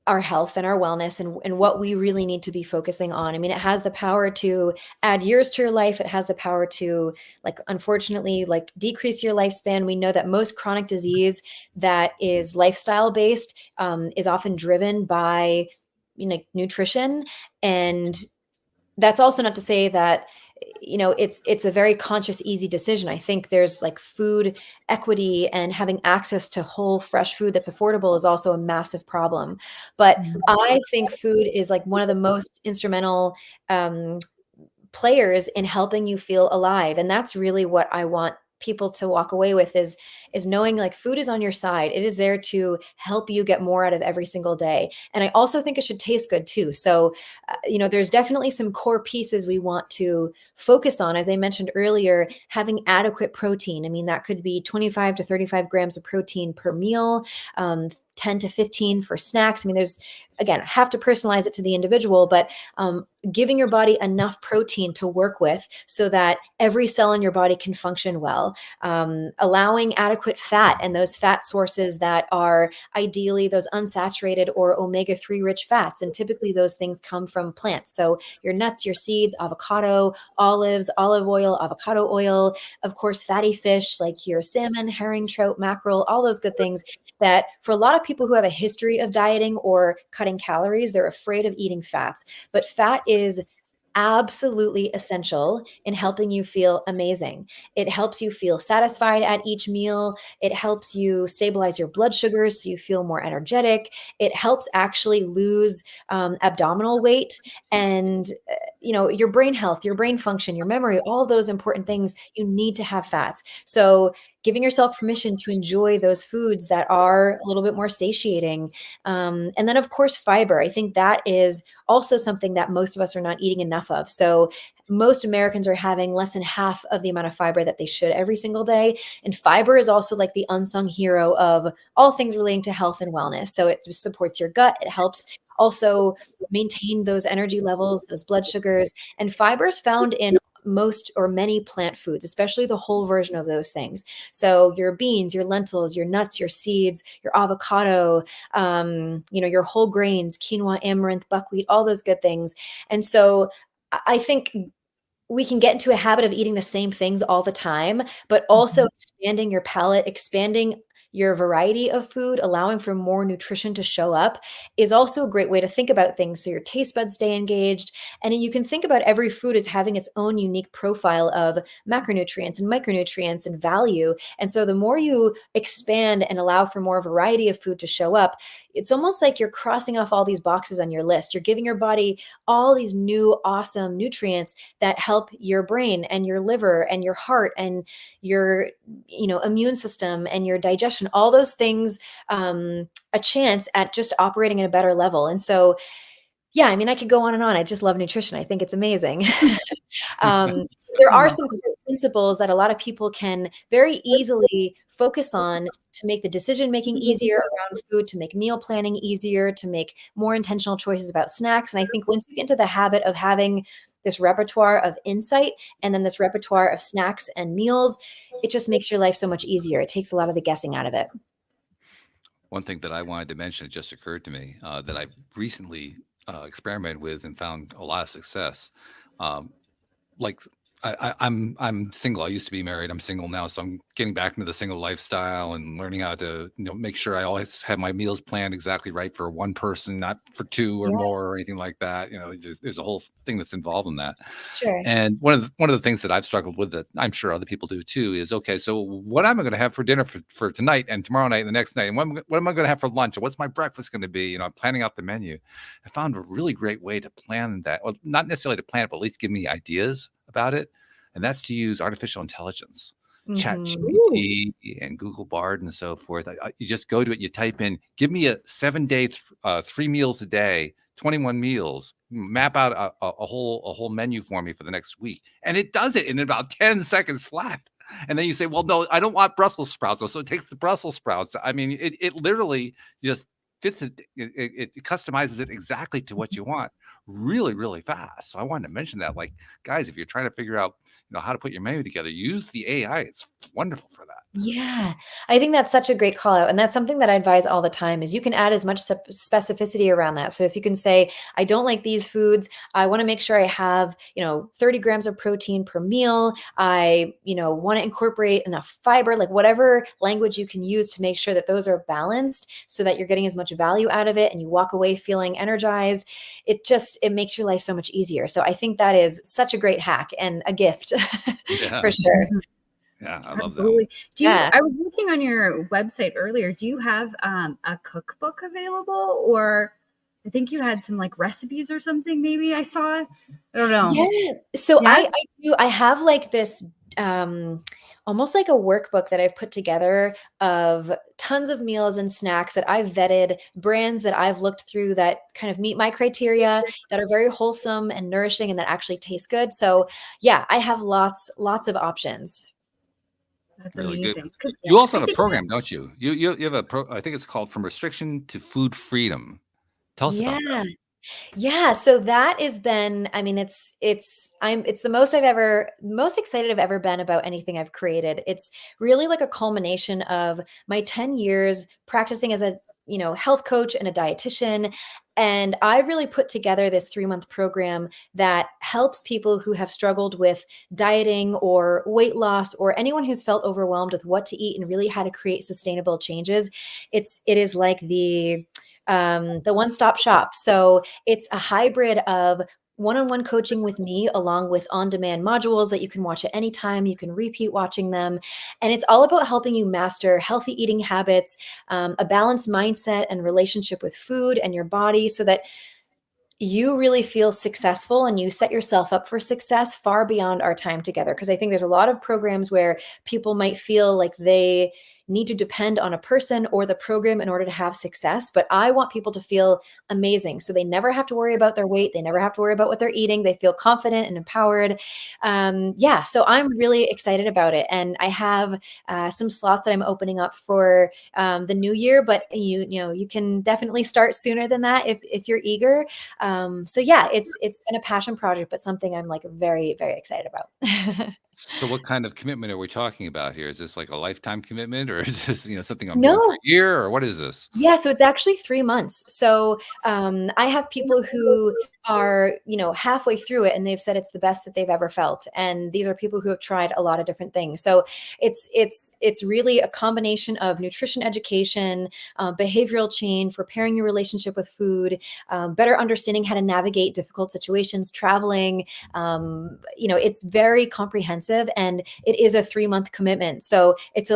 our health and our wellness, and what we really need to be focusing on. I mean, it has the power to add years to your life. It has the power to, like, unfortunately, like, decrease your lifespan. We know that most chronic disease that is lifestyle based is often driven by, nutrition. And that's also not to say that, it's a very conscious, easy decision. I think there's like food equity, and having access to whole, fresh food that's affordable is also a massive problem. But I think food is like one of the most instrumental players in helping you feel alive. And that's really what I want people to walk away with, is knowing like food is on your side. It is there to help you get more out of every single day. And I also think it should taste good too. So, there's definitely some core pieces we want to focus on. As I mentioned earlier, having adequate protein. I mean, that could be 25 to 35 grams of protein per meal, 10 to 15 for snacks. I mean, there's, again, have to personalize it to the individual, but giving your body enough protein to work with so that every cell in your body can function well, allowing adequate fat, and those fat sources that are ideally those unsaturated or omega-3 rich fats. And typically those things come from plants. So your nuts, your seeds, avocado, olives, olive oil, avocado oil, of course, fatty fish like your salmon, herring, trout, mackerel, all those good things that for a lot of people who have a history of dieting or cutting calories, they're afraid of eating fats. But fat is absolutely essential in helping you feel amazing. It helps you feel satisfied at each meal. It helps you stabilize your blood sugars so you feel more energetic. It helps actually lose abdominal weight, and your brain health, your brain function, your memory, all those important things. You need to have fats. So giving yourself permission to enjoy those foods that are a little bit more satiating. And then, of course, fiber. I think that is also something that most of us are not eating enough of. So most Americans are having less than half of the amount of fiber that they should every single day. And fiber is also like the unsung hero of all things relating to health and wellness. So it supports your gut. It helps also maintain those energy levels, those blood sugars. And fiber is found in most or many plant foods, especially the whole version of those things. So your beans, your lentils, your nuts, your seeds, your avocado, your whole grains, quinoa, amaranth, buckwheat, all those good things. And so I think we can get into a habit of eating the same things all the time, but also expanding your palate, expanding your variety of food, allowing for more nutrition to show up is also a great way to think about things. So your taste buds stay engaged. And you can think about every food as having its own unique profile of macronutrients and micronutrients and value. And so the more you expand and allow for more variety of food to show up, it's almost like you're crossing off all these boxes on your list. You're giving your body all these new awesome nutrients that help your brain and your liver and your heart and your immune system and your digestion, all those things, a chance at just operating at a better level. And so, yeah, I mean, I could go on and on. I just love nutrition. I think it's amazing. There are some principles that a lot of people can very easily focus on to make the decision-making easier around food, to make meal planning easier, to make more intentional choices about snacks. And I think once you get into the habit of having this repertoire of insight and then this repertoire of snacks and meals, it just makes your life so much easier. It takes a lot of the guessing out of it. One thing that I wanted to mention, it just occurred to me, that I recently experimented with and found a lot of success. Like I'm single. I used to be married. I'm single now, so I'm getting back into the single lifestyle and learning how to make sure I always have my meals planned exactly right for one person, not for two or more or anything like that. There's a whole thing that's involved in that. Sure. And one of the things that I've struggled with, that I'm sure other people do too, is okay, so what am I going to have for dinner for tonight and tomorrow night and the next night, and what am I going to have for lunch, and what's my breakfast going to be? I'm planning out the menu. I found a really great way to plan that, well, not necessarily to plan it, but at least give me ideas about it, and that's to use artificial intelligence, ChatGPT and Google Bard and so forth. You just go to it, you type in, give me a 7-day, 3 meals a day, 21 meals, map out a whole menu for me for the next week, and it does it in about 10 seconds flat. And then you say, well, no, I don't want Brussels sprouts, so it takes the Brussels sprouts. I mean, it literally just fits it, it customizes it exactly to what you want really, really fast. So I wanted to mention that, like, guys, if you're trying to figure out, how to put your menu together, use the AI. It's wonderful for that. Yeah, I think that's such a great call out. And that's something that I advise all the time is you can add as much specificity around that. So if you can say, I don't like these foods, I want to make sure I have, 30 grams of protein per meal. I, want to incorporate enough fiber, like whatever language you can use to make sure that those are balanced so that you're getting as much value out of it and you walk away feeling energized. It makes your life so much easier. So I think that is such a great hack and a gift for sure. Yeah, I love Absolutely. that. I was looking on your website earlier. Do you have a cookbook available, or I think you had some like recipes or something? Maybe I saw. I don't know. Yeah. So I do. I have like this almost like a workbook that I've put together of tons of meals and snacks that I've vetted, brands that I've looked through that kind of meet my criteria, that are very wholesome and nourishing and that actually taste good. So yeah, I have lots of options. That's Really amazing. good. You also have a program, don't you? You have I think it's called From Restriction to Food Freedom. Tell us about that. Yeah. So that has been, I mean, it's the most excited I've ever been about anything I've created. It's really like a culmination of my 10 years practicing as a, health coach and a dietitian. And I've really put together this 3-month program that helps people who have struggled with dieting or weight loss, or anyone who's felt overwhelmed with what to eat and really how to create sustainable changes. It is like the one-stop shop. So it's a hybrid of one-on-one coaching with me, along with on-demand modules that you can watch at any time. You can repeat watching them. And it's all about helping you master healthy eating habits, a balanced mindset and relationship with food and your body, so that you really feel successful and you set yourself up for success far beyond our time together. Because I think there's a lot of programs where people might feel like they need to depend on a person or the program in order to have success. But I want people to feel amazing. So they never have to worry about their weight. They never have to worry about what they're eating. They feel confident and empowered. So I'm really excited about it. And I have some slots that I'm opening up for the new year, but you can definitely start sooner than that if you're eager. It's been a passion project, but something I'm like very, very excited about. So what kind of commitment are we talking about here? Is this like a lifetime commitment, or is this, something I'm doing for a year, or what is this? Yeah, so it's actually 3 months. So I have people who are, halfway through it and they've said it's the best that they've ever felt. And these are people who have tried a lot of different things. So it's really a combination of nutrition education, behavioral change, repairing your relationship with food, better understanding how to navigate difficult situations, traveling. It's very comprehensive, and it is a 3-month commitment. So it's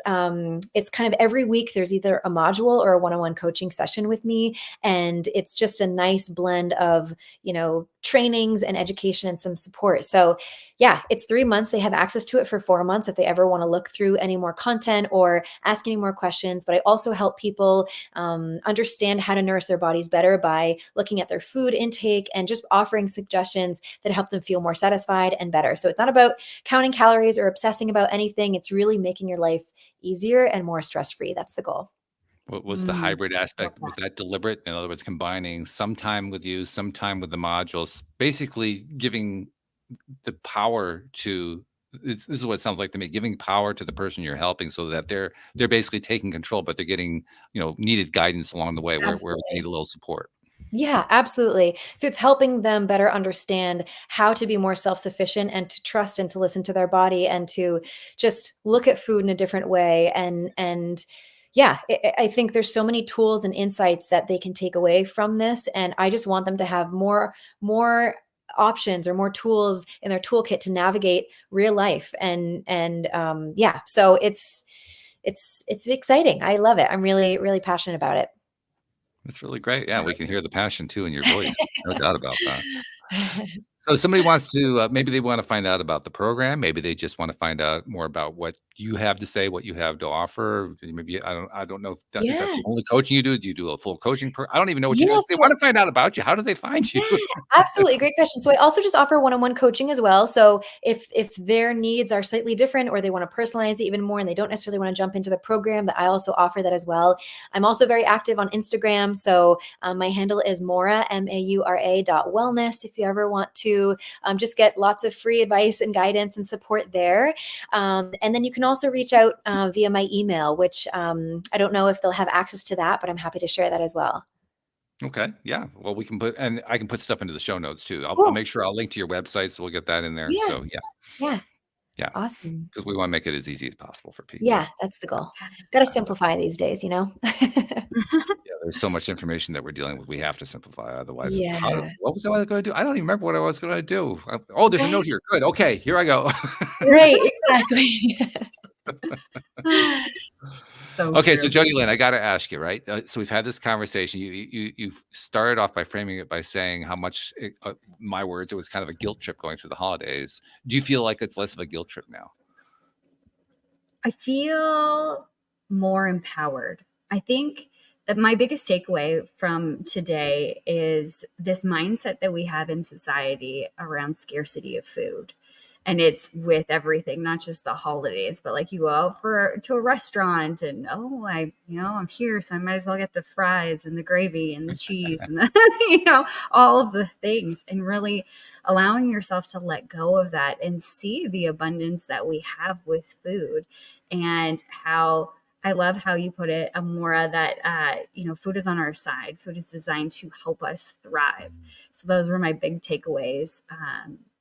kind of every week there's either a module or a one-on-one coaching session with me, and it's just a nice blend blend of, trainings and education and some support. So yeah, it's 3 months. They have access to it for 4 months if they ever want to look through any more content or ask any more questions. But I also help people understand how to nourish their bodies better by looking at their food intake and just offering suggestions that help them feel more satisfied and better. So it's not about counting calories or obsessing about anything. It's really making your life easier and more stress-free. That's the goal. What was the hybrid aspect? Was that deliberate? In other words, combining some time with you, some time with the modules, basically giving the power to this is what it sounds like to me, giving power to the person you're helping so that they're basically taking control, but they're getting, needed guidance along the way where they need a little support. Yeah, absolutely. So it's helping them better understand how to be more self-sufficient and to trust and to listen to their body and to just look at food in a different way. And yeah, I think there's so many tools and insights that they can take away from this. And I just want them to have more options or more tools in their toolkit to navigate real life. And yeah, so it's exciting. I love it. I'm really, really passionate about it. That's really great. Yeah, we can hear the passion too in your voice. No doubt about that. So somebody wants to, maybe they want to find out about the program. Maybe they just want to find out more about what you have to say, what you have to offer. Maybe I don't know if is that Yeah. the only coaching you do? Do you do a full coaching? I don't even know what you do. Yeah, If they want to find out about you, how do they find you? Yeah, absolutely. Great question. So I also just offer one-on-one coaching as well. So if their needs are slightly different or they want to personalize it even more and they don't necessarily want to jump into the program, that I also offer that as well. I'm also very active on Instagram. So my handle is Maura, Maura.wellness. If you ever want to just get lots of free advice and guidance and support there. And then you can also reach out via my email, which I don't know if they'll have access to that, but I'm happy to share that as well. Okay. Yeah. Well, we can and I can put stuff into the show notes too. I'll Cool. make sure I'll link to your website. So we'll get that in there. Yeah. So Yeah. yeah. Awesome. Because we want to make it as easy as possible for people. Yeah, that's the goal. Got to simplify these days, Yeah, there's so much information that we're dealing with. We have to simplify. Otherwise, Yeah. what was I going to do? I don't even remember what I was going to do. There's a note here. Good. Okay. Here I go. Right, exactly. Okay, so Jody Lynn, I got to ask you, right? So we've had this conversation. You started off by framing it by saying how much, my words, it was kind of a guilt trip going through the holidays. Do you feel like it's less of a guilt trip now? I feel more empowered. I think that my biggest takeaway from today is this mindset that we have in society around scarcity of food. And it's with everything, not just the holidays, but like you go out to a restaurant and, I'm here, so I might as well get the fries and the gravy and the cheese and all of the things, and really allowing yourself to let go of that and see the abundance that we have with food. And how I love how you put it, Amora, that, food is on our side. Food is designed to help us thrive. So those were my big takeaways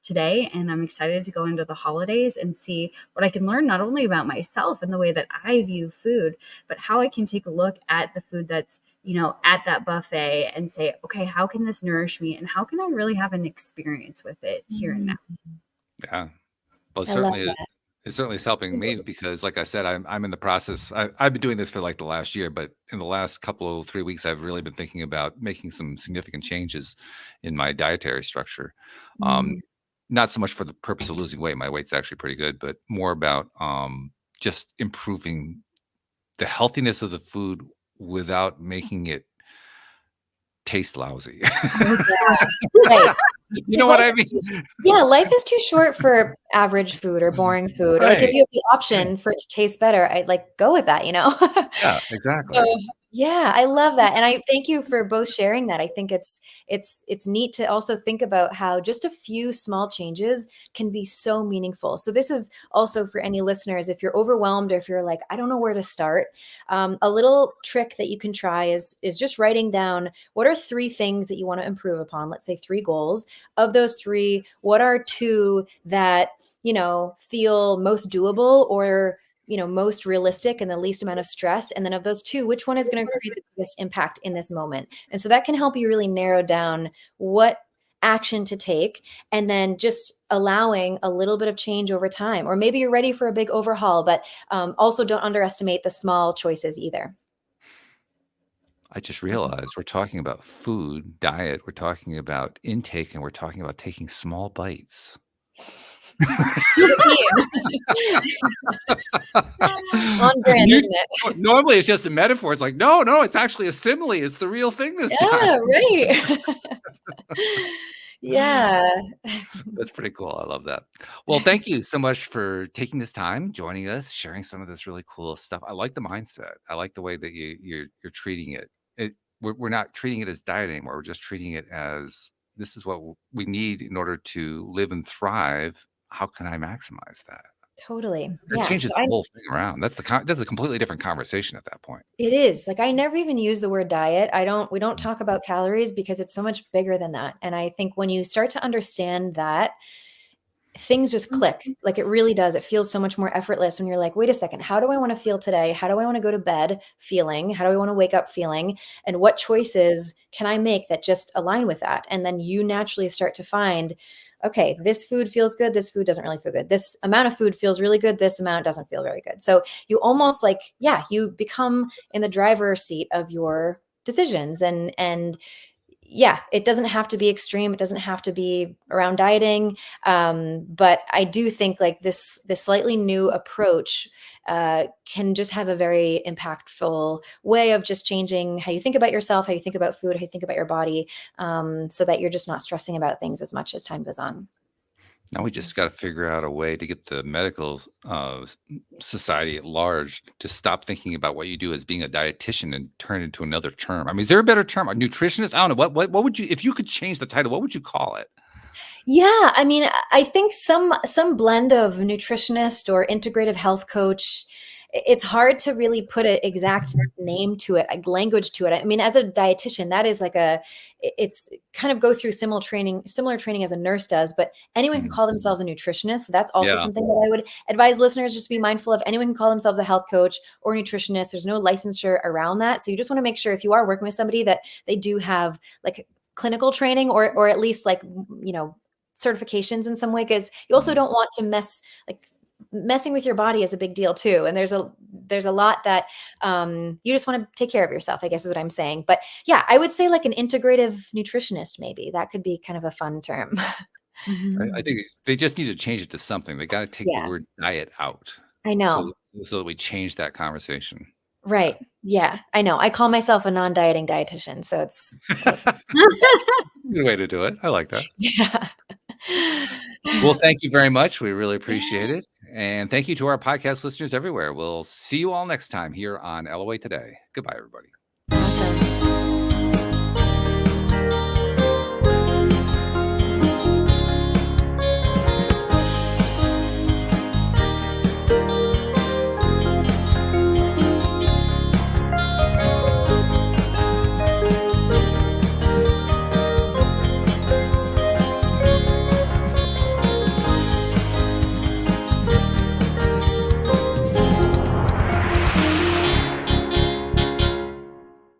today. And I'm excited to go into the holidays and see what I can learn, not only about myself and the way that I view food, but how I can take a look at the food that's, at that buffet and say, okay, how can this nourish me? And how can I really have an experience with it here and now? Yeah. Well, I love that. It certainly is helping me because, like I said, I'm in the process. I've been doing this for like the last year, but in the last 3 weeks, I've really been thinking about making some significant changes in my dietary structure. Not so much for the purpose of losing weight. My weight's actually pretty good, but more about just improving the healthiness of the food without making it taste lousy. Right. You know what I mean? Yeah, life is too short for average food or boring food. Right. Like if you have the option for it to taste better, I'd go with that, Yeah, exactly. So, yeah, I love that. And I thank you for both sharing that. I think it's neat to also think about how just a few small changes can be so meaningful. So this is also for any listeners, if you're overwhelmed or if you're like, I don't know where to start, a little trick that you can try is just writing down what are 3 things that you want to improve upon. Let's say 3 goals. Of those 3, what are 2 that, feel most doable or most realistic and the least amount of stress? And then of those 2, which one is going to create the biggest impact in this moment? And so that can help you really narrow down what action to take, and then just allowing a little bit of change over time. Or maybe you're ready for a big overhaul, but also don't underestimate the small choices either. I just realized we're talking about food, diet, we're talking about intake, and we're talking about taking small bites. There's a theme. On brand, isn't it? Normally, it's just a metaphor. It's like, no, it's actually a simile. It's the real thing this Yeah, time. right. Yeah. That's pretty cool. I love that. Well, thank you so much for taking this time, joining us, sharing some of this really cool stuff. I like the mindset. I like the way that you're treating it. We're not treating it as diet anymore. We're just treating it as this is what we need in order to live and thrive. How can I maximize that? Totally. That Yeah. changes So the whole thing around. That's a completely different conversation at that point. it is. Like, I never even use the word diet. We don't talk about calories because it's so much bigger than that. And I think when you start to understand that, things just click. Like, it really does. It feels so much more effortless when you're like, wait a second, how do I want to feel today? How do I want to go to bed feeling? How do I want to wake up feeling? And what choices can I make that just align with that? And then you naturally start to find, okay, this food feels good. This food doesn't really feel good. This amount of food feels really good. This amount doesn't feel very good. So you almost like, yeah, you become in the driver's seat of your decisions. And yeah, it doesn't have to be extreme. It doesn't have to be around dieting. But I do think like this slightly new approach can just have a very impactful way of just changing how you think about yourself, how you think about food, how you think about your body, so that you're just not stressing about things as much as time goes on. Now we just got to figure out a way to get the medical society at large to stop thinking about what you do as being a dietitian and turn it into another term. I mean, is there a better term? A nutritionist? I don't know. What would you, if you could change the title, what would you call it? Yeah, I mean, I think some blend of nutritionist or integrative health coach. It's hard to really put an exact name to it, like language to it. I mean, as a dietitian, that is like it's kind of go through similar training as a nurse does, but anyone can call themselves a nutritionist. So that's also Yeah. something that I would advise listeners just be mindful of. Anyone can call themselves a health coach or nutritionist. There's no licensure around that. So you just want to make sure if you are working with somebody that they do have like clinical training or at least like, certifications in some way, because you also don't want to messing with your body is a big deal too. And there's a lot that you just want to take care of yourself, I guess is what I'm saying. But yeah, I would say like an integrative nutritionist, maybe that could be kind of a fun term. I think they just need to change it to something. They got to take the Yeah, word diet out I know. so that we change that conversation. Right. Yeah, I know. I call myself a non-dieting dietitian. So it's Good way to do it. I like that. yeah. Well, thank you very much. We really appreciate it. And thank you to our podcast listeners everywhere. We'll see you all next time here on LOA Today. Goodbye, everybody.